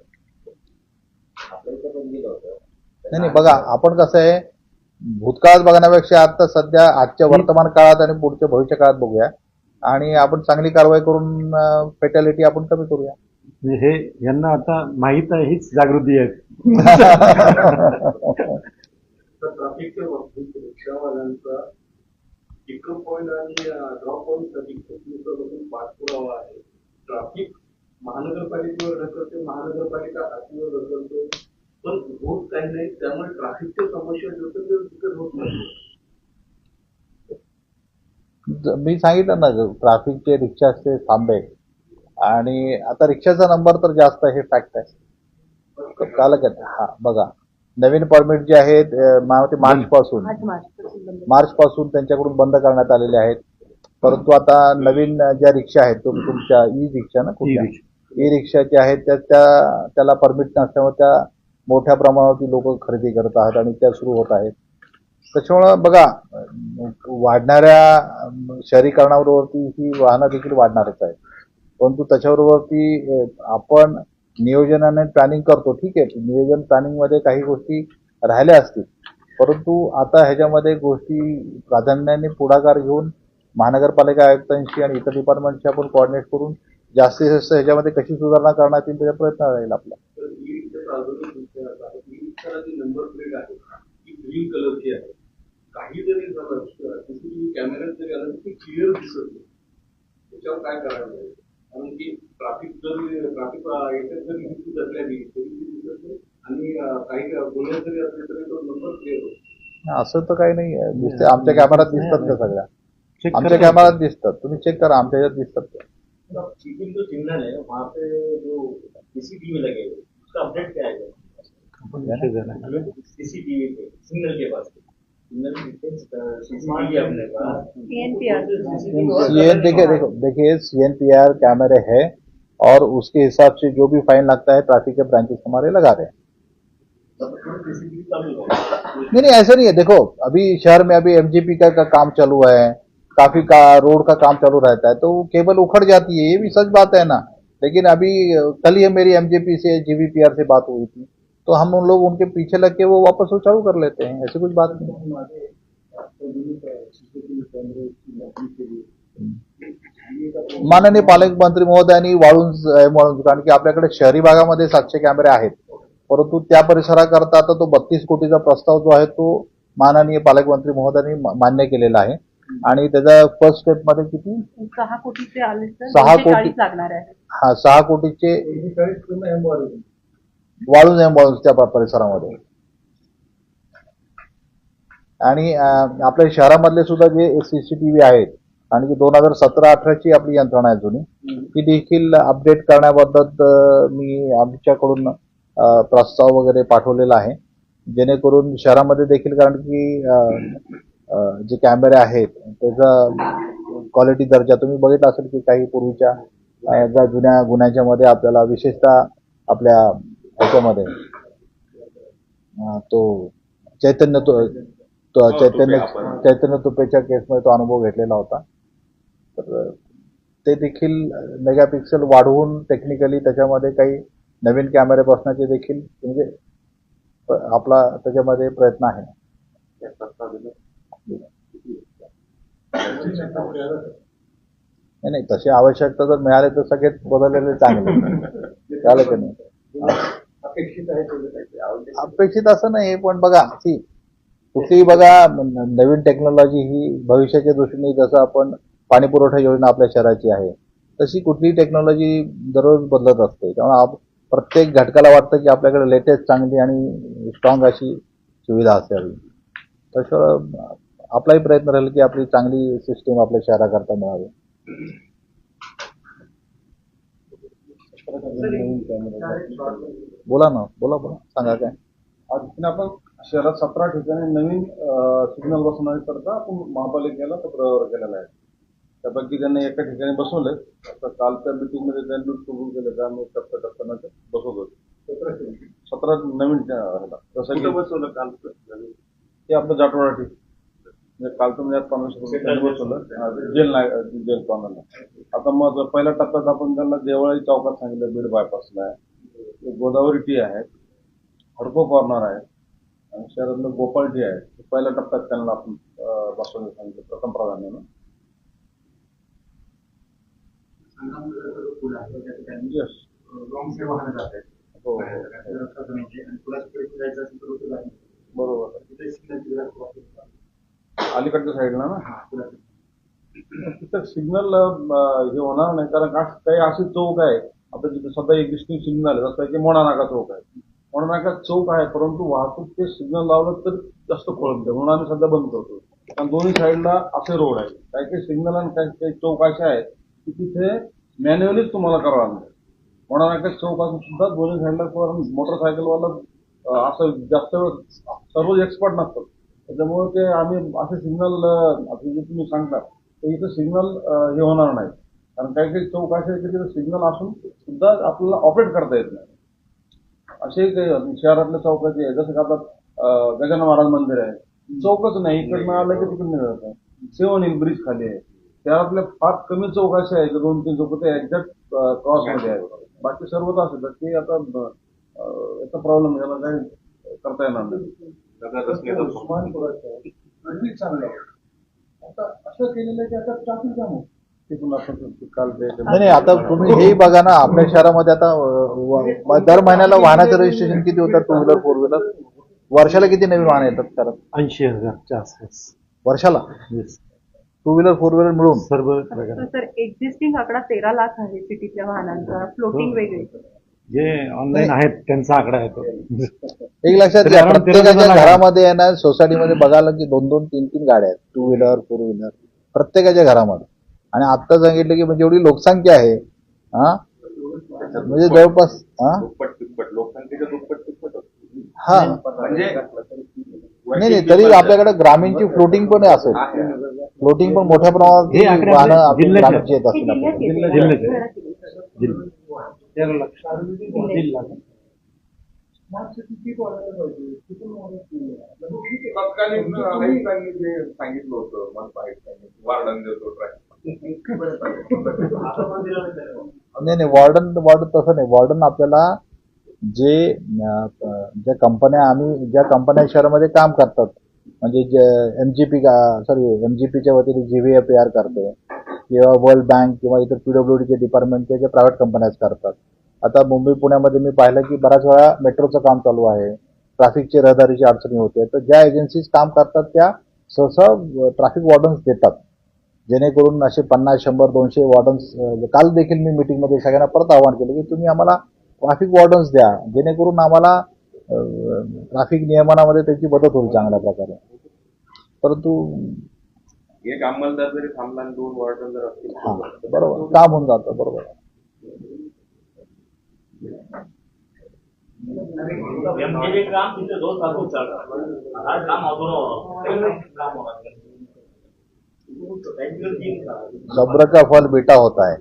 Speaker 5: आपल्या इथं पण गेलं होतं.
Speaker 1: नाही बघा आपण कसं आहे भूतकाळात बघण्यापेक्षा आता सध्या आजच्या वर्तमान काळात आणि पुढच्या भविष्य काळात बघूया आणि आपण चांगली कारवाई करून फेटॅलिटी आपण कमी करूया.
Speaker 2: म्हणजे हे यांना आता माहीत आहे, हीच जागृती आहे.
Speaker 3: तर ट्रॅफिकच्या बाबतीत रिक्षावाल्यांचा पिकअप पॉईंट आणि ड्रॉप पॉईंटसाठी खूप दिवसापासून पाठपुरावा आहे. ट्रॅफिक महानगरपालिकेवर ढकलते, महानगरपालिका आरटीओवर ढकलते, पण होत काही नाही. त्यामुळे ट्रॅफिकच्या समस्या दिवसेंदिवस होत नाही.
Speaker 1: मी सांगितलं ना ट्रॅफिकचे रिक्षाचे थांबे आणि आता रिक्षाचा नंबर तर जास्त हे फॅक्ट आहे. काल हा बघा नवीन परमिट जे आहेत मार्च पासून त्यांच्याकडून बंद करण्यात आलेले आहेत. परंतु आता नवीन ज्या रिक्षा आहेत तुमच्या ई रिक्षा ना कुठल्या ई रिक्षा ज्या आहेत त्याला परमिट नसल्यामुळे त्या मोठ्या प्रमाणावरती लोक खरेदी करत आहेत आणि त्या सुरू होत आहेत. त्याच्यामुळं बघा वाढणाऱ्या शहरीकरणावरती ही वाहनं देखील वाढणारच आहे. परंतु त्याच्याबरोबरती आपण नियोजन आणि प्लॅनिंग करतो. ठीक आहे, नियोजन प्लॅनिंगमध्ये काही गोष्टी राहिल्या असतील, परंतु आता ह्याच्यामध्ये गोष्टी प्राधान्याने पुढाकार घेऊन महानगरपालिका आयुक्तांशी आणि इतर डिपार्टमेंटशी आपण कोऑर्डिनेट करून जास्तीत जास्त ह्याच्यामध्ये कशी सुधारणा करण्यात येईल त्याचा प्रयत्न राहील आपला.
Speaker 3: नंबर प्लेट आहे ती ग्रीन कलरची आहे. काही जरी झालं सीसीटीव्ही कॅमेऱ्यात जरी आलं ती क्लिअर दिसत नाही. त्याच्यावर काय करायला पाहिजे? कारण की ट्रॅफिक याच्यात जरी हिस्ट्री धरल्या गेली तरी ती दिसत नाही आणि काही गुन्हे जरी असले तरी तो नंबर क्लिअर होतो.
Speaker 1: असं तर काही नाही आहे. दिसते आमच्या कॅमेऱ्यात दिसतात का सगळ्या आमच्या कॅमेऱ्यात दिसतात. तुम्ही चेक करा आमच्या ह्याच्यात दिसतात.
Speaker 3: चीटिंग जो सिग्नल है वहाँ पे जो सीसीटीवी लगे उसका अपडेट क्या है? सीसीटीवी पे सिग्नल के पास सीसीटीवी अपने पास
Speaker 1: देखिए CNPR कैमरे है और उसके हिसाब से जो भी फाइन लगता है ट्रैफिक के ब्रांचेस हमारे लगा रहे हैं. नहीं ऐसा नहीं है. देखो अभी शहर में अभी MGP का काम चालू है, काफी का रोड का काम चालू रहता है तो केबल उखड़ जाती है. ये भी सच बात है ना. लेकिन अभी कल ही मेरी MGP से GVPR से बात हुई थी तो हम उन लोग उनके पीछे लग के वो वापस वो चालू कर लेते हैं. ऐसी कुछ बात नहीं. माननीय पालकमंत्री महोदयांनी वाळूंज कारण की आपल्याकडे शहरी भागामध्ये 700 कॅमेरे आहेत, परंतु त्या परिसराकरता आता तो 32 कोटीचा प्रस्ताव जो आहे तो माननीय पालकमंत्री महोदयांनी मान्य केलेला आहे आणि त्याचा फर्स्ट स्टेप मध्ये किती
Speaker 4: 6 कोटीचे आले तर
Speaker 1: 6 कोटी
Speaker 4: 240 लागणार आहे.
Speaker 1: हा 6 कोटीचे वाळूंजच्या परिसरामध्ये आणि आपल्या शहरामधले सुद्धा जे CCTV आहेत आणि की 2017-18ची आपली यंत्रणा आहे जुनी ती देखील अपडेट करण्याबाबत मी आमच्याकडून प्रस्ताव वगैरे पाठवलेला आहे जेणेकरून शहरामध्ये देखील कारण की जे कॅमेरे आहेत त्याचा क्वालिटी दर्जा तुम्ही बघितला असेल की काही पूर्वीच्या ज्या जुन्या गुन्ह्याच्या मध्ये आपल्याला विशेषतः आपल्या ह्याच्यामध्ये तो चैतन्य तुपेच्या केसमध्ये तो अनुभव घेतलेला होता. तर ते देखील मेगापिक्सल वाढवून टेक्निकली त्याच्यामध्ये काही नवीन कॅमेरे बसण्याचे देखील म्हणजे आपला त्याच्यामध्ये प्रयत्न आहे. नाही तशी आवश्यकता जर मिळाली तर सगळेच बदललेले चांगले झालं की नाही. अपेक्षित असं नाही पण बघा कुठलीही बघा नवीन टेक्नॉलॉजी ही भविष्याच्या दृष्टीने जसं आपण पाणी पुरवठा योजना आपल्या शहराची आहे तशी कुठलीही टेक्नॉलॉजी दररोज बदलत असते. त्यामुळे प्रत्येक घटकाला वाटतं की आपल्याकडे लेटेस्ट चांगली आणि स्ट्रॉंग अशी सुविधा असावी. तसं आपलाही प्रयत्न राहील की आपली चांगली सिस्टीम आपल्या शहराकरता मिळावी. बोला सांगा काय.
Speaker 7: आज आपण शहरात 17 ठिकाणी नवीन सिग्नल बसवण्याकरता आपण महापालिकेला पत्र केलेलं आहे. त्यापैकी त्यांना एका ठिकाणी बसवले. आता कालच्या मीटिंगमध्ये त्यांनी कबूल केलं का आम्ही टप्प्याटप्प्यानं ते बसवतो. 17 नवीन जसं की
Speaker 6: कुठं बसवलं काल
Speaker 7: ते आपलं जाटवाडी म्हणजे कालचं म्हणजे 1500 त्यांनी बसवलं जेल पाहण्याला. आता मग पहिल्या टप्प्यात आपण त्यांना देवळाई चौकात सांगितलं, बीड बायपासला आहे, गोदावरी टी आहे, हडको कॉर्नर आहे आणि शहरातलं गोपाळ टी आहे. पहिल्या टप्प्यात त्यांना आपण बसवलं सांगितलं प्रथम प्राधान्यानं.
Speaker 3: पूल आहे त्या ठिकाणी
Speaker 7: Yes.
Speaker 3: रॉंग साईड वाहनं जात आहेत.
Speaker 7: हो.
Speaker 3: रस्ता नाही आणि पुलाकडे जायचं असेल तर होतं आहे.
Speaker 7: बरोबर.
Speaker 3: तिथे सिग्नलची जरा वाहतूक
Speaker 7: अलीकडच्या साईडला ना
Speaker 3: हा पुलाकडे.
Speaker 7: तिथं सिग्नल हे होणार नाही, कारण काही असे चौक आहे आता जिथे सध्या एक्झिस्टिंग सिग्नल आहे, जसं की मोडा नाका चौक आहे. मोडा नाका चौक आहे, परंतु वाहतूक ते सिग्नल लावलं तर जास्त खोळंबते, म्हणून आम्ही सध्या बंद करतो. कारण दोन्ही साईडला असे रोड आहे, काही काही सिग्नल आणि काही काही चौक असे आहेत की तिथे मॅन्युअलीच तुम्हाला करावं लागणार. मोडा नाका चौक असून सुद्धा दोन्ही साईडला मोटरसायकलवाला असं जास्त वेळ सर्व एक्सपर्ट नसतात. त्याच्यामुळे ते आम्ही असे सिग्नल आता जे तुम्ही सांगता तर इथं सिग्नल हे होणार नाही. कारण काही काही चौक असे की तिथे सिग्नल असून सुद्धा आपल्याला ऑपरेट करता येत नाही. असे काही शहरातल्या चौकाचे आहे, जसं का आता गजानन महाराज मंदिर आहे, चौकच नाही, इकडनं आलं की तिकडनं मिळत नाही. सेवन ब्रिज खाली आहे, त्यातल्या फार कमी चौक असे आहे की 2-3 चौक ते एक्झॅक्ट क्रॉसमध्ये आहे. बाकी सर्व तर असेल ते आता याचा प्रॉब्लेम याला काही करता येणार नाही.
Speaker 3: सर्विस चांगलं आहे. आता असं केलेलं आहे की आता ट्रॅफिक जाम होतं.
Speaker 7: ते पण आपण काल
Speaker 1: नाही आता तुम्ही हेही बघा ना, आपल्या शहरामध्ये आता दर महिन्याला वाहनाचं रजिस्ट्रेशन किती होतं, 2 व्हीलर 4 व्हीलर, वर्षाला किती नवीन वाहन येतात शहरात?
Speaker 2: 80,000च्या आसपास
Speaker 1: वर्षाला
Speaker 2: Yes.
Speaker 1: 2 व्हीलर 4 व्हीलर मिळून.
Speaker 2: सर्व
Speaker 4: तर एक्झिस्टिंग आकडा 13 लाख आहे सिटीतल्या वाहनांचा, फ्लोटिंग वेगळे.
Speaker 2: जे ऑनलाईन आहेत त्यांचा आकडा आहे तो.
Speaker 1: एक लक्षात
Speaker 2: तरी
Speaker 1: घ्या,
Speaker 2: around 13
Speaker 1: प्रत्येकाच्या
Speaker 2: लाख आहे.
Speaker 1: घरामध्ये आहे ना, सोसायटीमध्ये बघायला की 2-2, 3-3 गाड्या आहेत, 2 व्हीलर 4 व्हीलर प्रत्येकाच्या घरामध्ये. आणि आता सांगितलं की म्हणजे एवढी लोकसंख्या आहे, हा म्हणजे जवळपास
Speaker 6: दुप्पट तिप्पट लोकसंख्येच्या दुप्पट तिप्पट होती.
Speaker 1: हा
Speaker 6: म्हणजे
Speaker 1: नाही तरी आपल्याकडे ग्रामीणची फ्लोटिंग पण असेल, फ्लोटिंग पण मोठ्या प्रमाणात
Speaker 2: हे आकडे
Speaker 1: वाहनं
Speaker 2: आपल्या
Speaker 1: आपली
Speaker 2: जिल्ह्याचे
Speaker 1: ग्रामीणची येत असतील
Speaker 4: जिल्ह्यात
Speaker 1: आपल्याकडे.
Speaker 4: येते.
Speaker 2: जिल्ह्याचे.
Speaker 4: शहरात येते.
Speaker 2: 13 लाख जिल्हा.
Speaker 3: स्मार्ट सिटी किती वाढायला पाहिजे, किती वाढत नाही.
Speaker 5: तत्कालीन आयुक्तांनी जे सांगितलं होतं मनपा आयुक्तांनी वार्डन देतो
Speaker 1: नाही वॉर्डन तसं नाही. वॉर्डन आपल्याला ज्या कंपन्या शहरामध्ये काम करतात, म्हणजे एमजीपीच्या वतीने GVAPR करते किंवा वर्ल्ड बँक किंवा इतर PWDचे डिपार्टमेंटच्या ज्या प्रायव्हेट कंपन्याच करतात. आता मुंबई पुण्यामध्ये मी पाहिलं की बऱ्याच वेळा मेट्रोचं काम चालू आहे, ट्रॅफिकची रहदारीची अडचणी होते, तर ज्या एजन्सीज काम करतात त्या सहसा ट्रॅफिक वॉर्डन्स देतात, जेणेकरून असे 50, 100, 200 वॉर्डन्स. काल देखील मी मीटिंगमध्ये सगळ्यांना परत आवाहन केलं की तुम्ही आम्हाला ट्रॅफिक वॉर्डन्स द्या, जेणेकरून आम्हाला ट्रॅफिक नियमनामध्ये त्याची मदत होईल चांगल्या प्रकारे. परंतु
Speaker 6: एक अंमलदार जरी थांबला आणि 2 वॉर्डन जर असतील
Speaker 1: हा बरोबर काम होऊन जातं. बरोबर
Speaker 8: काम तिथे 2 तास चालतं. आज काम काम होणार.
Speaker 1: सब्र का फल बेटा होता है.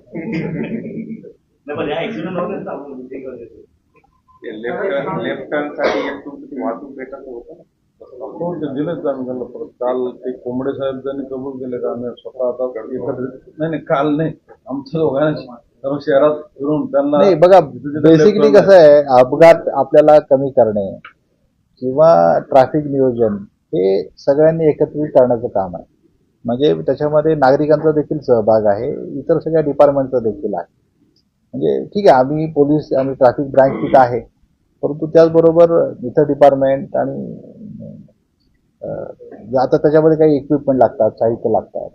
Speaker 6: लेफ्ट टर्न साठी एक तुमची वाहतूक भेटायचं होतं ना.
Speaker 7: हो ते दिलेच आम्ही त्यांना परत. काल ते कोंबडे साहेब त्यांनी कबूल केले का आम्ही स्वतः आता एकत्रित नाही काल नाही आमच्या दोघांनी सर्व शहरात फिरून त्यांना.
Speaker 1: नाही बघा, बेसिकली कसं आहे, अपघात आपल्याला कमी करणे किंवा ट्रॅफिक नियोजन हे सगळ्यांनी एकत्रित करण्याचं काम आहे. म्हणजे त्याच्यामध्ये नागरिकांचा देखील सहभाग आहे, इतर सगळ्या डिपार्टमेंटचा देखील आहे. म्हणजे ठीक आहे, आम्ही पोलीस आणि ट्रॅफिक ब्रँच तिथं आहे, परंतु त्याचबरोबर इतर डिपार्टमेंट आणि आता त्याच्यामध्ये काही इक्विपमेंट लागतात, साहित्य लागतात.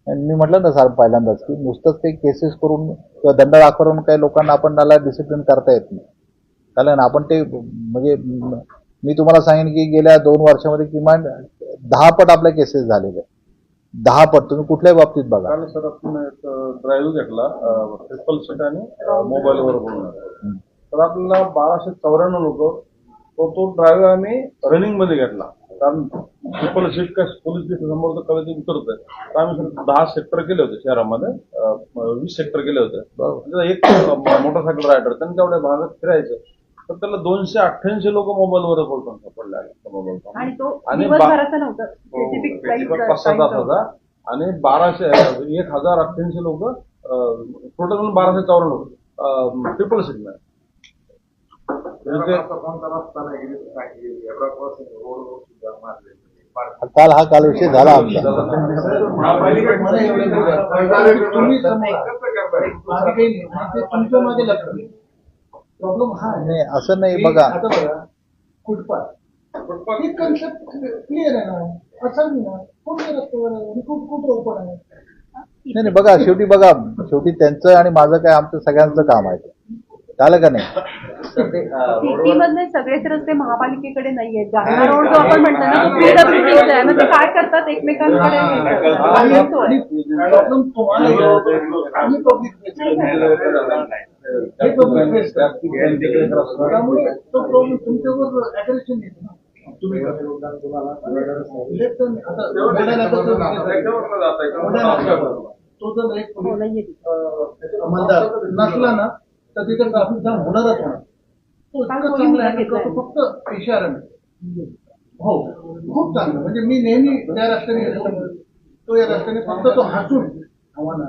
Speaker 1: मी म्हटलं ना सर पहिल्यांदाच की नुसतंच काही केसेस करून किंवा दंड दाखवून काही लोकांना आपण त्याला डिसिप्लिन करता येत नाही. कारण आपण ते म्हणजे मी तुम्हाला सांगेन की गेल्या 2 वर्षामध्ये किमान 10 पट आपल्या केसेस झालेले, 10 पट. तुम्ही कुठल्याही बाबतीत बघा.
Speaker 7: काल सर आपण एक ड्राईव्ह घेतला ट्रिपल सीट आणि मोबाईलवर बोलून, तर आपल्याला 1294 लोक तो ड्राईव्ह आम्ही रनिंग मध्ये घेतला. कारण ट्रिपल शिफ्ट काय पोलीस स्टेशन समोर कधी उतरत आहे. तर आम्ही 10 सेक्टर केले होते शहरामध्ये, 20 सेक्टर केले होते. त्याचा एक मोटरसायकल रायडर त्यांनी तेवढ्या भागात फिरायचं, तर त्याला 288 लोक मोबाईलवर बोलतात सापडले मोबाईल.
Speaker 4: आणि तो
Speaker 7: आणि
Speaker 4: दिवसभराचा नव्हता, स्पेसिफिक प्राइस
Speaker 7: 5-6 तासाचा. आणि 1088 लोक टोटल म्हणून 1254 लोक ट्रिपल शिफ्ट.
Speaker 5: कोणता रस्ता नाही गेले रोड सुद्धा मारले.
Speaker 1: काल विषय झाला आमचा.
Speaker 3: तुम्ही तुमच्या मागे लक्ष प्रॉब्लेम हा आहे.
Speaker 1: नाही असं नाही बघा,
Speaker 3: आता बघा फुटपाथ हे कन्सेप्ट क्लिअर आहे ना, असं नाही ना, कोणत्या रस्त्यावर आहे आणि खूप ओपन आहे.
Speaker 1: नाही बघा, शेवटी त्यांचं आणि माझं काय, आमचं सगळ्यांचं काम आहे. झालं का नाही?
Speaker 4: सिटीमधले सगळेच रस्ते महापालिकेकडे नाहीये. जालना रोड जो आपण म्हणतो ना, PWDचा आहे. मग ते काय करतात, एकमेकांकडे
Speaker 3: आणि प्रॉब्लेम तुम्हाला आणि पब्लिक त्यामुळे तो प्रॉब्लेम तुमच्यावर अग्रेशन येतो ना. तुम्ही तो जर एक अंमलदार नसला ना तर तिथे ट्रॅफिक जाम होणारच होणार. तो इतकं चांगलं आहे का तो फक्त इशाराने. हो खूप चांगलं. म्हणजे मी नेहमी त्या रस्त्याने येतो, तो या रस्त्याने फक्त तो हसून हवा ना,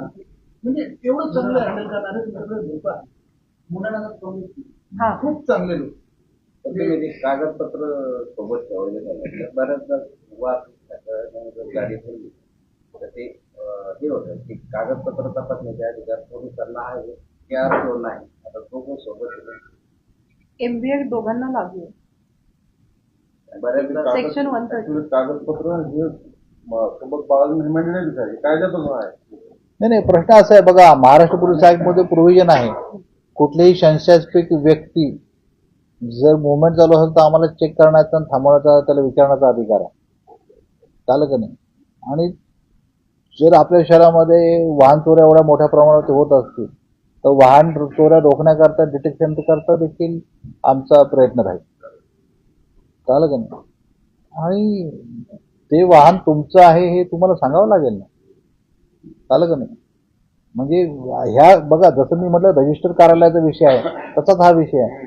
Speaker 3: म्हणजे एवढं चांगलं हँडल करणारे सगळे लोक आहेत. मुलांना खूप चांगले लोक.
Speaker 9: कागदपत्र सोबत ठेवले झाले बऱ्याचदा गाडी ठेवली तर ते हे होतं की कागदपत्र तपासण्याच्या अधिकार पोलिसांना आहे की आरटीओ नाही. आता दोघं सोबत
Speaker 4: MVA दोघांना लागू आहे.
Speaker 9: बऱ्याचदा
Speaker 4: सेक्शन 130
Speaker 7: कागदपत्र हे सोबत बाळगून मंडळी कायद्यातच आहे.
Speaker 1: नाही प्रश्न असा आहे बघा, महाराष्ट्र पोलीस ऍक्ट मध्ये प्रोव्हिजन आहे, कुठलीही संशयास्पद व्यक्ती जर मुवमेंट चालू असेल तर आम्हाला चेक करण्याचा आणि थांबवण्याचा, त्याला विचारण्याचा अधिकार आहे. चालेल का नाही? आणि जर आपल्या शहरामध्ये वाहन चोऱ्या एवढ्या मोठ्या प्रमाणात होत असतील तर वाहन चोऱ्या रोखण्याकरता, डिटेक्शन करता देखील आमचा प्रयत्न राहील. चालेल का नाही? आणि ते वाहन तुमचं आहे हे तुम्हाला सांगावं लागेल ना. चालेल का नाही? म्हणजे ह्या बघा, जसं मी म्हटलं रजिस्टर कार्यालयाचा विषय आहे तसाच हा विषय आहे.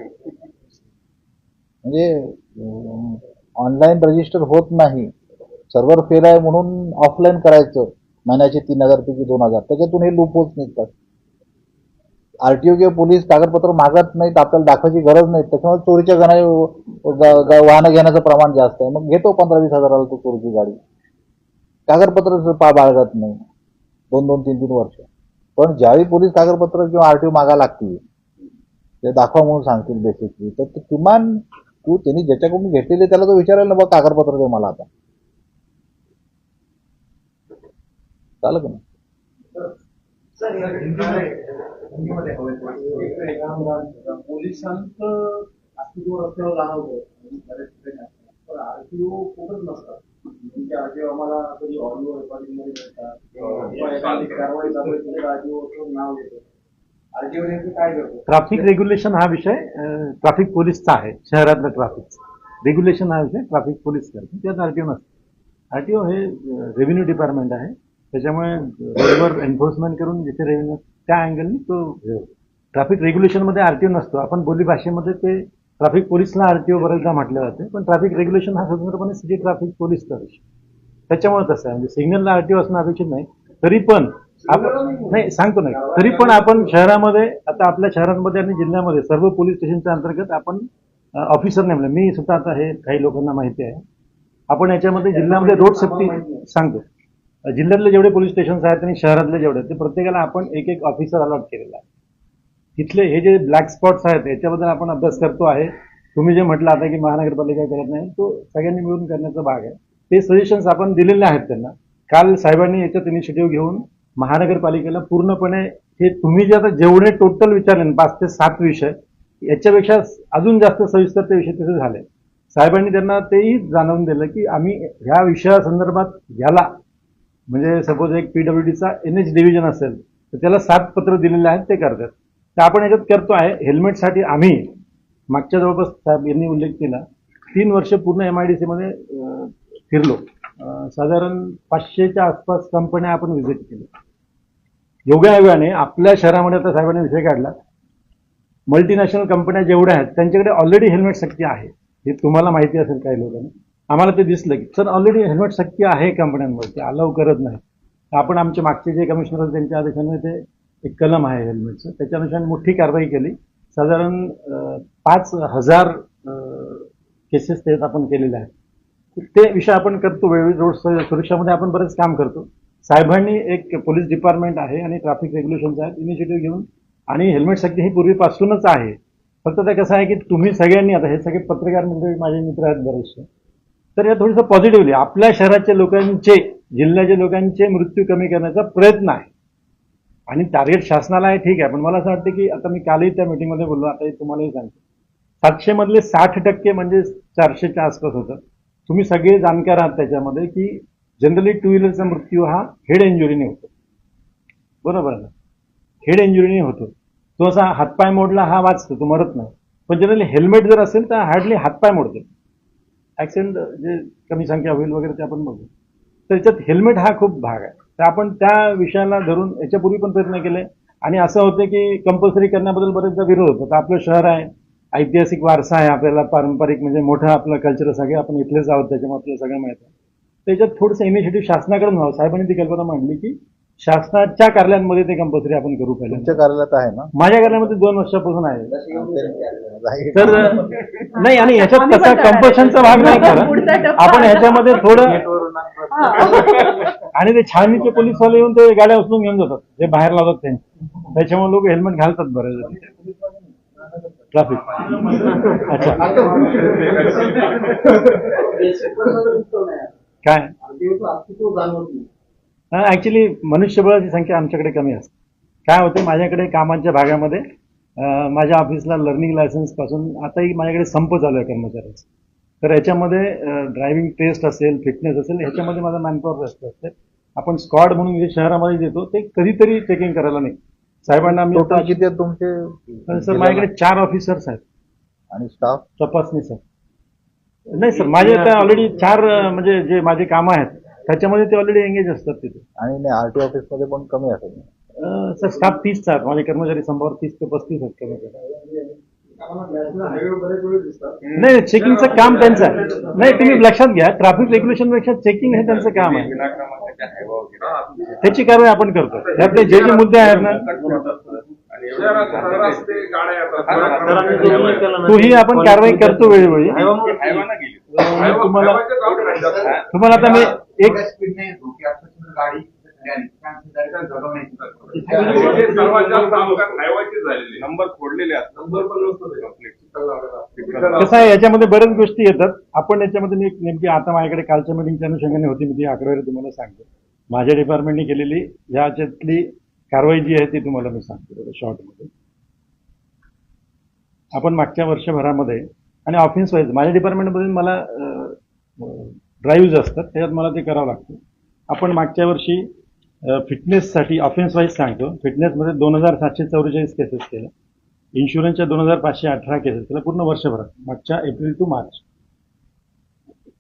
Speaker 1: म्हणजे ऑनलाईन रजिस्टर होत नाही, सर्व्हर फेल आहे म्हणून ऑफलाईन करायचं, महिन्याचे 3,000 पैकी 2,000, त्याच्यातून हे लूप होत निघतात. आरटीओ किंवा पोलीस कागदपत्र मागत नाहीत, आपल्याला दाखवायची गरज नाही, त्याच्यामुळे चोरीच्या वाहनं घेण्याचं प्रमाण जास्त आहे. मग घेतो 15-20 हजाराला तो चोरीची गाडी, कागदपत्र बाळगत नाही 2-2, 3-3 वर्ष. पण ज्यावेळी पोलीस कागदपत्र किंवा आरटीओ मागा लागतील, ते दाखवा म्हणून सांगतील बेसिकली, तर किमान त्यांनी ज्याच्याकडून घेतलेले त्याला तो विचारायला बघ कागदपत्र दे मला आता. चालेल का नाही?
Speaker 3: पोलिसांचं अस्तित्व रस्त्यावर जाणवतं पण आरटीओ खूपच नसतात. म्हणजे आरटीओ आम्हाला कधी ऑडिओ रेकॉर्डिंग मध्ये मिळतात किंवा एखादी कारवाई चालू आहे तिथे आरटीओ नाव घेतो. आरटीओ नेमकं काय करतो?
Speaker 2: ट्रॅफिक रेग्युलेशन हा विषय ट्रॅफिक पोलीसचा आहे. शहरातलं ट्रॅफिक रेग्युलेशन हा विषय ट्रॅफिक पोलीस करतो, त्यात आरटीओ नसतो. आरटीओ हे रेव्हेन्यू डिपार्टमेंट आहे, त्याच्यामुळे रोडवर एन्फोर्समेंट करून जिथे रेव्हेन्यू त्या अँगलनी तो ट्रॅफिक रेग्युलेशनमध्ये आरटीओ नसतो. आपण बोली भाषेमध्ये ते ट्रॅफिक पोलीसला आरटीओ बरेचदा म्हटलं जाते, पण ट्रॅफिक रेग्युलेशन हा स्वतंत्रपणे सिटी ट्रॅफिक पोलीसचा विषय. त्याच्यामुळे तसं आहे, म्हणजे सिग्नलला आरटीओ असणं अपेक्षित नाही. तरी पण नाही सांगतो नाही, तरी पण आपण शहरामध्ये, आता आपल्या शहरांमध्ये आणि जिल्ह्यामध्ये सर्व पोलीस स्टेशनच्या अंतर्गत आपण ऑफिसर नेमले. मी सुद्धा आता हे काही लोकांना माहिती आहे. आपण याच्यामध्ये जिल्ह्यामध्ये रोड सेफ्टी सांगतो, जिल्ह्यातले जेवढे पोलीस स्टेशन्स आहेत आणि शहरातले जेवढे, ते प्रत्येकाला आपण एक ऑफिसर अलॉट केलेला आहे. तिथले हे जे ब्लॅक स्पॉट्स आहेत याच्याबद्दल आपण अभ्यास करतो आहे. तुम्ही जे म्हटलं आता की महानगरपालिका करत नाही, तो सगळ्यांनी मिळून करण्याचा भाग आहे. ते सजेशन्स आपण दिलेले आहेत त्यांना. काल साहेबांनी याच्यात इनिशिएटिव्ह घेऊन महानगरपालिकेला पूर्णपणे हे तुम्ही जे आता जेवढे टोटल विचारले 5 ते 7 विषय, याच्यापेक्षा अजून जास्त सविस्तर ते विषय तिथे झाले. साहेबांनी त्यांना तेही जाणवून दिलं की आम्ही ह्या विषयासंदर्भात याला, म्हणजे सपोज एक PWDचा NH डिव्हिजन असेल तर त्याला 7 पत्र दिलेले आहेत, ते करतात. तर आपण याच्यात करतो आहे. हेल्मेटसाठी आम्ही मागच्या जवळपास साहेब यांनी उल्लेख केला 3 वर्ष पूर्ण MIDC मध्ये फिरलो. साधारण 500च्या आसपास कंपन्या आपण व्हिजिट केल्या. योगायोगाने आपल्या शहरामध्ये आता साहेबांनी विषय काढला, मल्टीनॅशनल कंपन्या जेवढ्या आहेत त्यांच्याकडे ऑलरेडी हेल्मेट सक्ती आहे. हे तुम्हाला माहिती असेल काही लोकांना. आम्हाला ते दिसलं की सर ऑलरेडी हेल्मेट सक्ती आहे कंपन्यांमध्ये, ते अलाव करत नाही. आपण आमचे मागचे जे कमिशनर होते त्यांच्या आदेशाने ते एक कलम आहे हेल्मेटचं, त्याच्यानुसार मोठी कारवाई केली. साधारण 5,000 केसेस त्यात आपण केलेल्या आहेत. ते विषय आपण करतो वेळोवेळी. रोड सुरक्षामध्ये आपण बरेच काम करतो. साहेबांनी एक पोलीस डिपार्टमेंट आहे आणि ट्रॅफिक रेग्युलेशन्स आहेत, इनिशिएटिव्ह घेऊन, आणि हेल्मेट सक्ती ही पूर्वीपासूनच आहे. फक्त ते कसं आहे की तुम्ही सगळ्यांनी, आता हे सगळे पत्रकार मंडळी माझे मित्र आहेत बरेचसे, तर या थोडंसं पॉझिटिव्हली आपल्या शहराच्या लोकांचे, जिल्ह्याच्या लोकांचे मृत्यू कमी करण्याचा प्रयत्न आहे. आणि टार्गेट शासनाला आहे, ठीक आहे, पण मला असं वाटतं की आता मी कालही त्या मीटिंगमध्ये बोललो, आता तुम्हालाही सांगतो, 700 मधले 60% म्हणजे 400च्या आसपास होतं. तुम्ही सगळे जाणकार आहात त्याच्यामध्ये की जनरली टू व्हीलरचा मृत्यू हा हेड इंजुरीने होतो, बरोबर आहे ना? हेड इंजुरीने होतो. तो असा हातपाय मोडला हा वाचतो, तो मरत नाही. पण जनरली हेल्मेट जर असेल तर हार्डली हातपाय मोडते. ऍक्सिडेंट जे कमी संख्या होईल वगैरे ते आपण बघू. तर याच्यात हेल्मेट हा खूप भाग आहे. तर आपण त्या विषयाला धरून याच्यापूर्वी पण प्रयत्न केले, आणि असं होतं की कंपल्सरी करण्याबद्दल बरेचदा विरोध होतो. तर आपलं शहर आहे, ऐतिहासिक वारसा आहे आपल्याला, पारंपरिक म्हणजे मोठं आपलं कल्चर, सगळे आपण इथलेच आहोत, त्याच्यामुळे आपल्याला सगळं माहिती आहे. त्याच्यात थोडंसं इनिशिएटिव्ह शासनाकडून व्हावं. साहेबांनी ती कल्पना मांडली की शासनाच्या कार्यालयांमध्ये ते कंपल्सरी आपण करू.
Speaker 1: तुमच्या
Speaker 2: पहिल्या
Speaker 1: कार्यालयात आहे ना?
Speaker 2: माझ्या कार्यालयामध्ये 2 वर्षापासून आहे.
Speaker 1: राहील.
Speaker 2: तर नाही, आणि ह्याच्यात
Speaker 4: आम्ही
Speaker 2: कसा
Speaker 4: पण करणार.
Speaker 2: कंपल्शनचा भाग नाही
Speaker 4: पुढचा
Speaker 2: करा
Speaker 4: टप्पा
Speaker 2: आपण. ह्याच्यामध्ये थोडं,
Speaker 4: हा.
Speaker 2: आणि ते छाननीचे पोलीसवाले येऊन ते गाड्या उचलून घेऊन जातात, ते बाहेर लावतात त्यांचे. त्याच्यामुळे लोक हेल्मेट घालतात बरेच ट्रॅफिक. अच्छा, काय ऍक्च्युली मनुष्यबळाची संख्या आमच्याकडे कमी असते. काय होते, माझ्याकडे कामाच्या भागामध्ये माझ्या ऑफिसला लर्निंग लायसन्स पासून आताही माझ्याकडे संप चालू आहे कर्मचाऱ्यांचा. तर याच्यामध्ये ड्रायव्हिंग टेस्ट असेल, फिटनेस असेल, ह्याच्यामध्ये माझा मॅनपॉवर जास्त असते. आपण स्क्वॉड म्हणून जे शहरामध्ये देतो ते कधीतरी चेकिंग करायला नाही. साहेबांना मी
Speaker 1: टोटल किती आहेत तुमचे?
Speaker 2: सर माझ्याकडे 4 ऑफिसर्स आहेत
Speaker 1: आणि स्टाफ?
Speaker 2: तपासणी सर. नाही सर, माझे आता ऑलरेडी 4 म्हणजे जे माझे कामं आहेत त्याच्यामध्ये ते ऑलरेडी एंगेज असतात तिथे.
Speaker 1: आणि आरटी ऑफिस मध्ये पण कमी असेल?
Speaker 2: सर स्टाफ 30 आहेत माझे कर्मचारी, संभावर 30 ते 35 आहेत कर्मचारी. नाही, चेकिंगचं काम त्यांचं आहे. नाही, तुम्ही लक्षात घ्या, ट्रॅफिक रेग्युलेशन पेक्षा चेकिंग हे त्यांचं काम आहे.
Speaker 6: विनाक्रमांकाच्या हायवा वगैरे
Speaker 2: त्याची कारवाई आपण करतो. त्यातले जे जे मुद्दे आहेत ना,
Speaker 5: रस्ते गाड्या येतात.
Speaker 2: तोही आपण कारवाई करतो वेळोवेळी.
Speaker 6: हायवाना गेली.
Speaker 2: तुम्हाला आता मी एक
Speaker 5: सर्वात जास्त अपघात हायवाचे झालेले.
Speaker 6: नंबर फोडलेले असतात.
Speaker 5: नंबर पण नसतो.
Speaker 2: कसं आहे, याच्यामध्ये बऱ्याच गोष्टी येतात. आपण याच्यामध्ये मी नेमकी आता माझ्याकडे कालच्या मीटिंगच्या अनुषंगाने होती, मी ती आकडेवारी तुम्हाला सांगतो. माझ्या डिपार्टमेंटने केलेली ह्याच्यातली कारवाई जी आहे ती तुम्हाला मी सांगतो शॉर्टमध्ये. आपण मागच्या वर्षभरामध्ये, आणि ऑफिस वाईज माझ्या डिपार्टमेंटमध्ये मला ड्राईव्ह असतात, त्याच्यात मला ते करावं लागतं. आपण मागच्या वर्षी फिटनेससाठी ऑफेन्स वाईज सांगतो, फिटनेसमध्ये 2744 केसेस केल्या, इन्शुरन्सच्या 2518 केसेस केल्या पूर्ण वर्षभरात, मागच्या एप्रिल टू मार्च.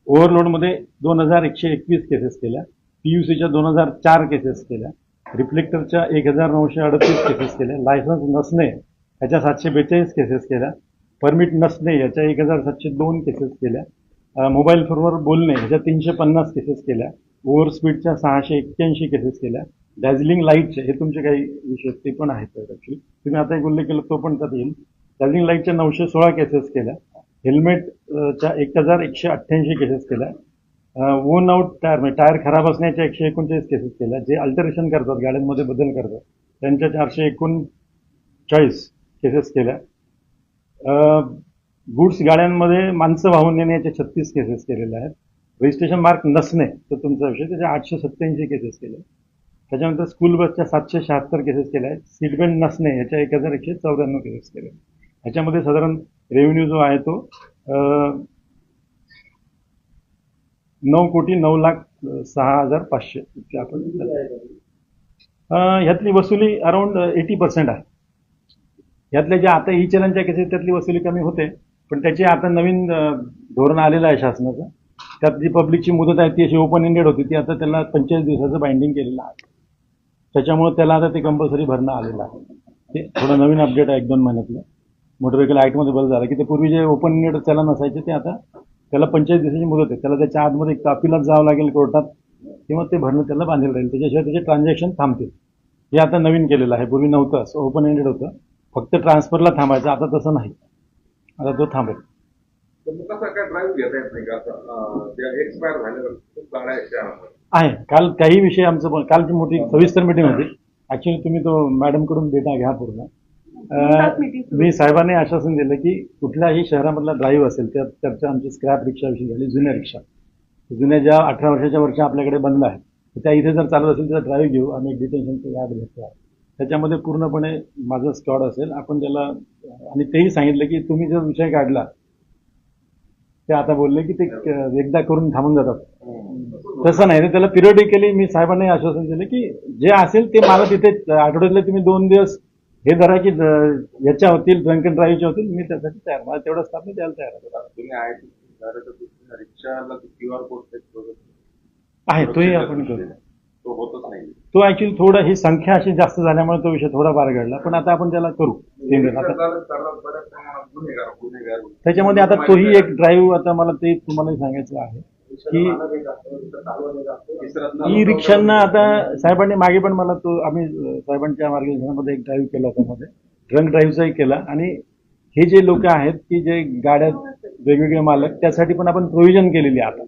Speaker 2: ओव्हरलोडमध्ये 2121 केसेस केल्या, पीयूसीच्या 2004 केसेस केल्या, रिफ्लेक्टरच्या 1938 केसेस केल्या, लायसन्स नसणे ह्याच्या 742 केसेस केल्या, परमिट नसणे याच्या 1702 केसेस केल्या, मोबाईल फोनवर बोलणे ह्याच्या 350 केसेस केल्या, ओव्हर स्पीडच्या 681 केसेस केल्या, डॅझलिंग लाईटचे हे तुमचे काही विषय ते पण आहेत ॲक्च्युली, तुम्ही आता एक उल्लेख केला तो पण त्यात येईल. डॅझलिंग लाईटच्या 916 केसेस केल्या, हेल्मेटच्या 1188 केसेस केल्या, वोन आउट टायर खराब असण्याच्या 139 केसेस केल्या, जे अल्टरेशन करतात गाड्यांमध्ये बदल करतात त्यांच्या 439 केसेस केल्या, गुड्स गाड्यांमध्ये माणसं वाहून नेण्याचे 36 केसेस केलेल्या आहेत, रजिस्ट्रेशन मार्क नसणे तर तुमचा विषय त्याच्या 887 केसेस केल्या, त्याच्यानंतर स्कूल बसच्या 776 केसेस केल्या आहेत, सीट बेल्ट नसणे याच्या 1194 केसेस केल्या. ह्याच्यामध्ये साधारण रेव्हेन्यू जो आहे तो 9,09,06,500 इतके आपण ह्यातली वसुली अराउंड 80% आहे. ह्यातल्या ज्या आता ई चलनच्या केसेस त्यातली वसुली कमी होते, पण त्याचे आता नवीन धोरण आलेलं आहे शासनाचं, त्यात जी पब्लिकची मुदत आहे ती अशी ओपन एंडेड होती, ती आता त्याला 45 दिवसाचं बाइंडिंग केलेलं आहे. त्याच्यामुळे त्याला आता ते कंपल्सरी भरणं आलेलं आहे. ते थोडं नवीन अपडेट आहे 1-2 महिन्यातलं. मोटर व्हेकल ॲक्टमध्ये बदल झाला की ते पूर्वी जे ओपन एंडेड त्याला नसायचे ते आता त्याला 45 दिवसाची मुदत आहे. त्याला त्याच्या आतमध्ये एक अपीलात जावं लागेल कोर्टात किंवा ते भरणं त्याला बांधेल राहील. त्याच्याशिवाय त्याचे ट्रान्झॅक्शन थांबतील. हे आता नवीन केलेलं आहे. पूर्वी नव्हतं, असं ओपन एंडेड होतं, फक्त ट्रान्सफरला थांबायचं. आता तसं नाही, आता तो थांबेल.
Speaker 5: कसा काय ड्राईव्ह घेता येत नाही का त्या एक्सपायर झाल्यावर खूप गाड्या आहेत शहरामध्ये
Speaker 2: आहे. काल काही विषय आमचं कालची मोठी सविस्तर मीटिंग होती. ऍक्च्युली तुम्ही तो मॅडमकडून डेटा घ्या पूर्ण. मी साहेबांनी आश्वासन दिलं की कुठल्याही शहरामधला ड्राईव्ह असेल त्या चर्चा आमची स्क्रॅप रिक्षाविषयी झाली. जुन्या रिक्षा, जुन्या ज्या 18 वर्षाच्या वरच्या आपल्याकडे बंद आहेत त्या इथे जर चालत असेल त्याचा ड्राईव्ह घेऊ. आम्ही एक डिटेन्शनचं यार्ड घेतो आहे, त्याच्यामध्ये पूर्णपणे माझं स्क्वॉड असेल. आपण त्याला आणि तेही सांगितलं की तुम्ही जर विषय काढला ते आता बोलले की ते एकदा करून थांबून जातात. तसं नाही, त्याला पिरियडिकली मी साहेबांनी आश्वासन दिलं की जे असेल ते मला तिथे आठवड्यातले तुम्ही 2 दिवस हे धरा की याच्या होतील, ड्रंक अँड ड्राईव्हच्या होतील, मी त्यासाठी तयार. मला तेवढं स्टाफ मी द्यायला तयार आहे.
Speaker 6: तुम्ही आहे रिक्षाला QR कोड
Speaker 2: आहे तोही आपण करू.
Speaker 6: तो होतच नाही.
Speaker 2: तो ऍक्च्युली थोडं ही संख्या अशी जास्त झाल्यामुळे तो विषय थोडा बार घडला, पण आता आपण त्याला करू. त्याच्यामध्ये आता तोही एक ड्राईव्ह, आता मला ते तुम्हाला सांगायचं आहे की ई रिक्षांना आता साहेबांनी मागे पण मला तो आम्ही साहेबांच्या मार्गदर्शनामध्ये एक ड्राईव्ह केला होता, मध्ये ड्रंक ड्राईव्हचाही केला. आणि हे जे लोक आहेत की जे गाड्या वेगवेगळे मालक, त्यासाठी पण आपण प्रोव्हिजन केलेली आहे. आता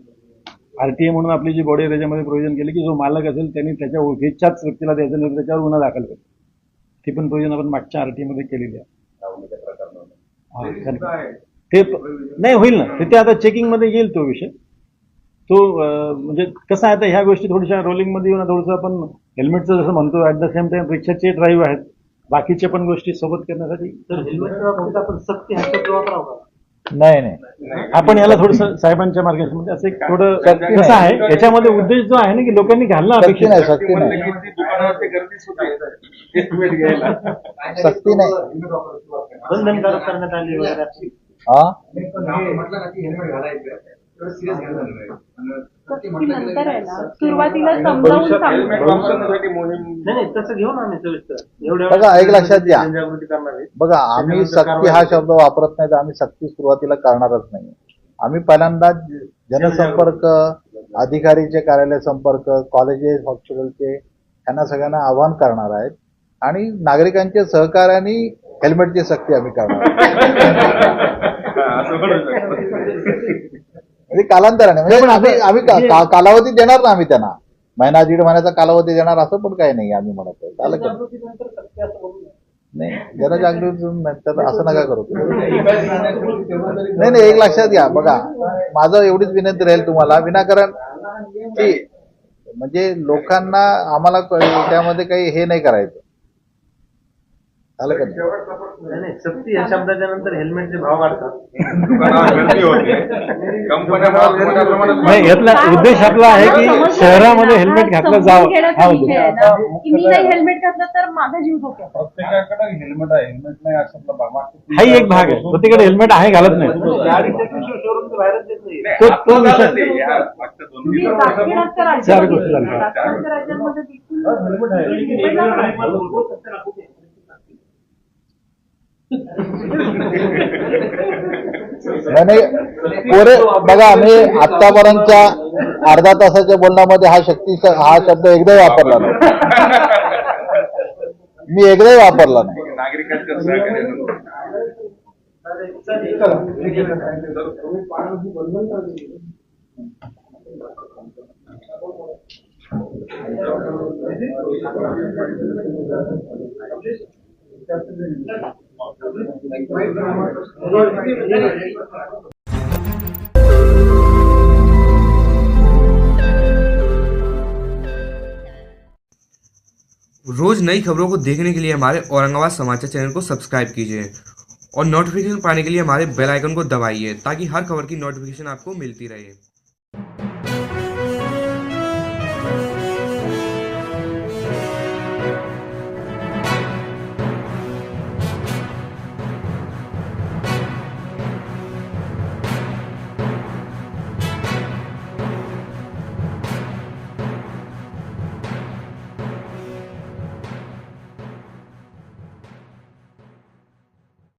Speaker 2: RTA म्हणून आपली जी बॉडी आहे त्याच्यामध्ये प्रोव्हिजन केली की जो मालक असेल त्यांनी त्याच्या ओळखीच्याच व्यक्तीला द्यायचं, नाही त्याच्यावर गुन्हा दाखल करेल. ती पण प्रोव्हिजन आपण मागच्या RTA मध्ये केलेली आहे. ते नाही होईल ना, ते आता चेकिंग मध्ये येईल तो विषय. तो म्हणजे कसं आहे, आता ह्या गोष्टी थोड्याशा रोलिंगमध्ये येऊन थोडंसं आपण हेल्मेटचं जसं म्हणतो, ऍट द सेम टाइम रिक्षाचे ड्राईव्ह आहेत, बाकीचे पण गोष्टी सोबत करण्यासाठी. तर हेल्मेट आपण सक्ती हस्तक्षेप वापरावा. नाही, आपण याला थोडंसं साहेबांच्या मार्गदर्शन म्हणजे असं एक थोडं कसं आहे, याच्यामध्ये उद्देश जो आहे ना की लोकांनी घालणं अपेक्षित आहे.
Speaker 1: सक्ती नाही.
Speaker 2: बंधनकारक करण्यात आली वगैरे.
Speaker 4: नंतर आहे ना, सुरुवातीला समजावून
Speaker 2: तसं घेऊन आम्ही
Speaker 1: बघा, एक लक्षात घ्या. बघा, आम्ही सक्ती हा शब्द वापरत नाही, तर आम्ही सक्ती सुरुवातीला करणारच नाही. आम्ही पहिल्यांदा जनसंपर्क, अधिकारीचे कार्यालय संपर्क, कॉलेजेस, हॉस्पिटलचे यांना सगळ्यांना आवाहन करणार आहेत आणि नागरिकांच्या सहकार्याने हेल्मेटची सक्ती आम्ही करणार. म्हणजे कालांतराने, म्हणजे आम्ही कालावधी देणार ना, आम्ही त्यांना 1-1.5 महिन्याचा कालावधी देणार, असं पण काही नाही आम्ही म्हणत आहे. नाही, जनजागृती नंतर असं नका करू. नाही, एक लक्षात घ्या. बघा, माझं एवढीच विनंती राहील तुम्हाला, विनाकारण की म्हणजे लोकांना आम्हाला त्यामध्ये काही हे नाही करायचं.
Speaker 2: नाही, सक्ती या शब्दाच्या नंतर हेल्मेटचे भाव वाढतात. नाही, यातला उद्देश आपला आहे की शहरामध्ये हेल्मेट घातलं जावं.
Speaker 4: मी नाही हेल्मेट घातलं तर माझा जीव धोक्यात.
Speaker 7: प्रत्येकाकडे हेल्मेट आहे, हेल्मेट नाही अशातला भाग.
Speaker 2: हाही एक भाग आहे, प्रत्येकाकडे हेल्मेट आहे, घालत नाही. तो विषय 4 गोष्टी झाल्या.
Speaker 4: राज्यांमध्ये
Speaker 1: नाही, कोरे बघा, मी आतापर्यंतच्या अर्धा तासाच्या बोलण्यामध्ये हा शब्द एकदाही वापरला नाही. मी एकदाही वापरला नाही.
Speaker 5: नागरिकांच्या सहकार्यानं
Speaker 10: रोज नई खबरों को देखने के लिए हमारे औरंगाबाद समाचार चैनल को सब्सक्राइब कीजिए और नोटिफिकेशन पाने के लिए हमारे बेल आइकन को दबाइए ताकि हर खबर की नोटिफिकेशन आपको मिलती रहे।